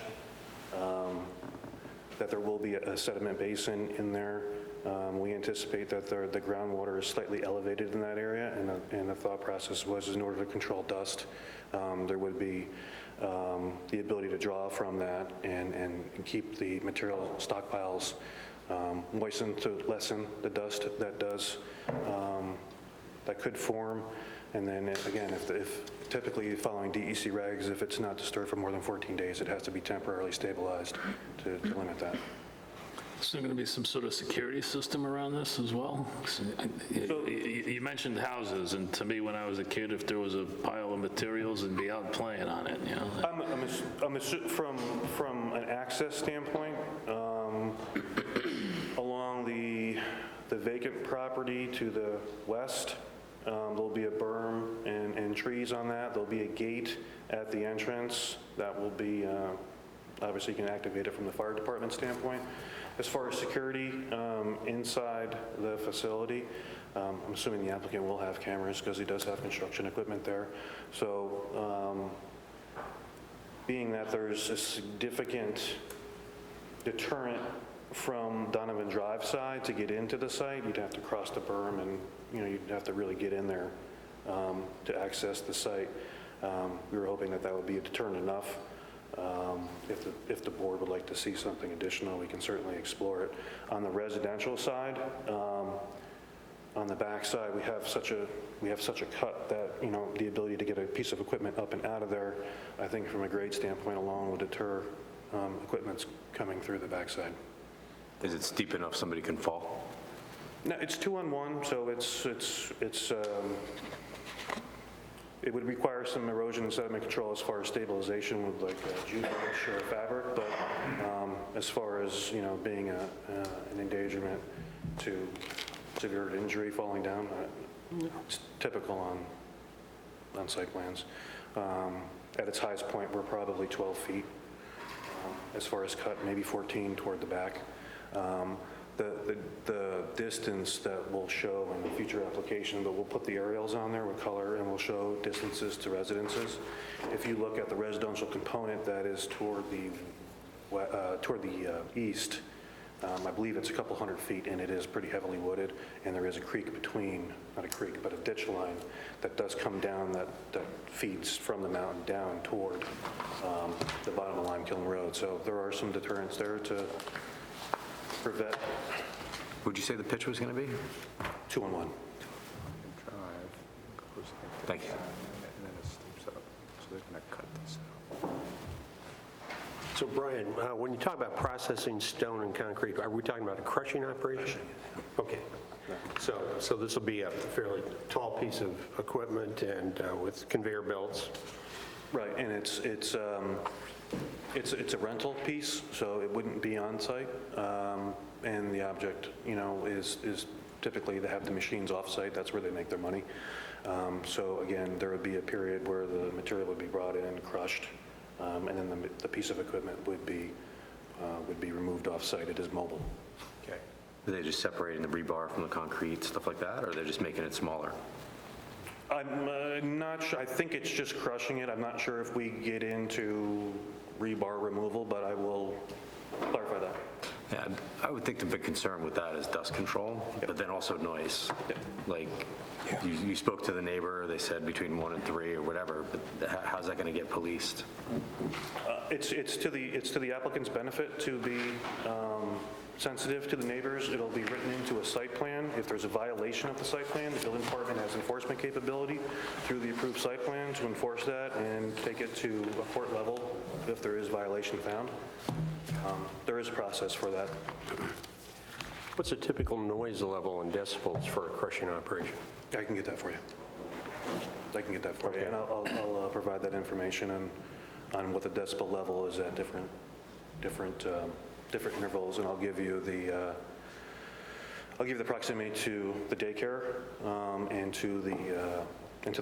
N: that there will be a sediment basin in there. We anticipate that the groundwater is slightly elevated in that area, and the thought process was in order to control dust, there would be the ability to draw from that and keep the material stockpiles moistened to lessen the dust that could form. And then again, if typically following DEC regs, if it's not disturbed for more than 14 days, it has to be temporarily stabilized to limit that.
C: Is there going to be some sort of security system around this as well? You mentioned houses, and to me, when I was a kid, if there was a pile of materials, I'd be out playing on it, you know?
N: From an access standpoint, along the vacant property to the west, there'll be a berm and trees on that. There'll be a gate at the entrance that will be, obviously you can activate it from the fire department standpoint. As far as security inside the facility, I'm assuming the applicant will have cameras because he does have construction equipment there. So being that there's a significant deterrent from Donovan Drive side to get into the site, you'd have to cross the berm and you'd have to really get in there to access the site. We were hoping that would be a deterrent enough. If the board would like to see something additional, we can certainly explore it. On the residential side, on the back side, we have such a cut that the ability to get a piece of equipment up and out of there, I think from a grade standpoint alone, would deter equipment's coming through the backside.
E: Is it steep enough somebody can fall?
N: No, it's 2-on-1, so it would require some erosion and sediment control as far as stabilization with like jute mesh or fabric, but as far as being an endangerment to severe injury falling down, it's typical on site plans. At its highest point, we're probably 12 feet as far as cut, maybe 14 toward the back. The distance that we'll show in the future application, but we'll put the aerials on there with color and we'll show distances to residences. If you look at the residential component that is toward the east, I believe it's a couple hundred feet, and it is pretty heavily wooded, and there is a creek between, not a creek, but a ditch line that does come down that feeds from the mountain down toward the bottom of Lime Kiln Road. So there are some deterrents there to prevent
E: Would you say the pitch was going to be?
N: 2-on-1.
E: Thank you.
I: And then it steeps up, so they're going to cut this out.
A: So Brian, when you talk about processing stone and concrete, are we talking about a crushing operation? Okay. So this will be a fairly tall piece of equipment and with conveyor belts.
N: Right, and it's a rental piece, so it wouldn't be on site. And the object, is typically they have the machines off-site. That's where they make their money. So again, there would be a period where the material would be brought in, crushed, and then the piece of equipment would be removed off-site. It is mobile.
E: Okay. Are they just separating the rebar from the concrete, stuff like that, or are they just making it smaller?
N: I'm not sure. I think it's just crushing it. I'm not sure if we get into rebar removal, but I will clarify that.
E: Yeah, I would think the big concern with that is dust control, but then also noise. Like, you spoke to the neighbor, they said between 1 and 3 or whatever, but how's that going to get policed?
N: It's to the applicant's benefit to be sensitive to the neighbors. It'll be written into a site plan. If there's a violation of the site plan, the building department has enforcement capability through the approved site plan to enforce that and take it to a court level if there is violation found. There is a process for that.
A: What's a typical noise level in decibels for a crushing operation?
N: I can get that for you. And I'll provide that information on what the decibel level is at different intervals, and I'll give you the proximity to the daycare and to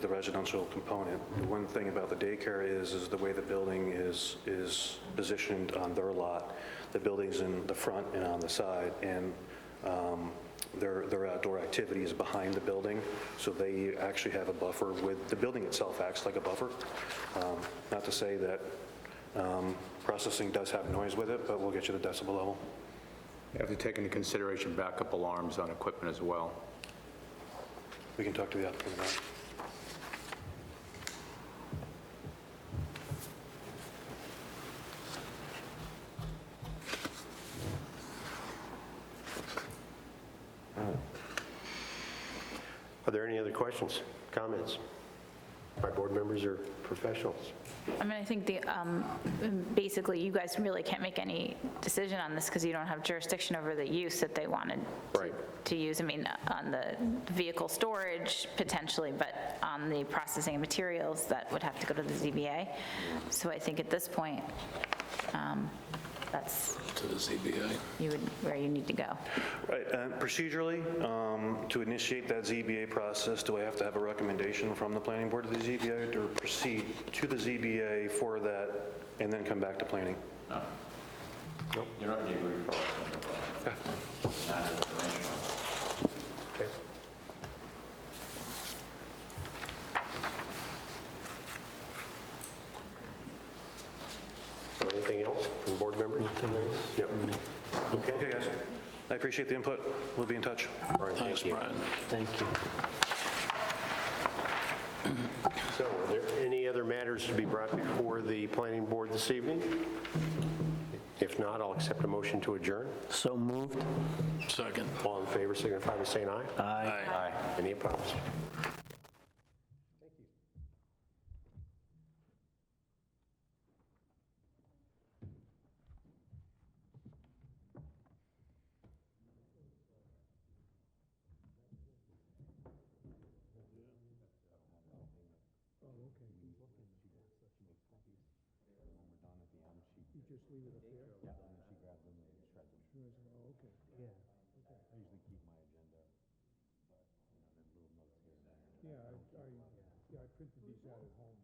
N: the residential component. The one thing about the daycare is the way the building is positioned on their lot. The building's in the front and on the side, and their outdoor activity is behind the building, so they actually have a buffer with, the building itself acts like a buffer. Not to say that processing does have noise with it, but we'll get you the decibel level.
I: You have to take into consideration backup alarms on equipment as well.
N: We can talk to the applicant about it.
A: Are there any other questions, comments by board members or professionals?
H: I mean, I think basically, you guys really can't make any decision on this because you don't have jurisdiction over the use that they wanted to use. I mean, on the vehicle storage, potentially, but on the processing of materials, that would have to go to the ZBA. So I think at this point, that's
C: To the ZBA.
H: where you need to go.
N: Right, procedurally, to initiate that ZBA process, do I have to have a recommendation from the planning board to the ZBA or proceed to the ZBA for that and then come back to planning?
O: No. Nope. You don't need to refer.
A: Okay. Anything else from board members? Yep.
N: Okay, guys. I appreciate the input. We'll be in touch.
A: All right,
C: Thanks,
A: thank you.
C: Brian.
J: Thank you.
A: So are there any other matters to be brought before the planning board this evening? If not, I'll accept a motion to adjourn.
J: So moved?
C: Second.
A: All in favor, signify by saying aye.
J: Aye.
A: Any opposed?
F: Yeah, I printed these out at home,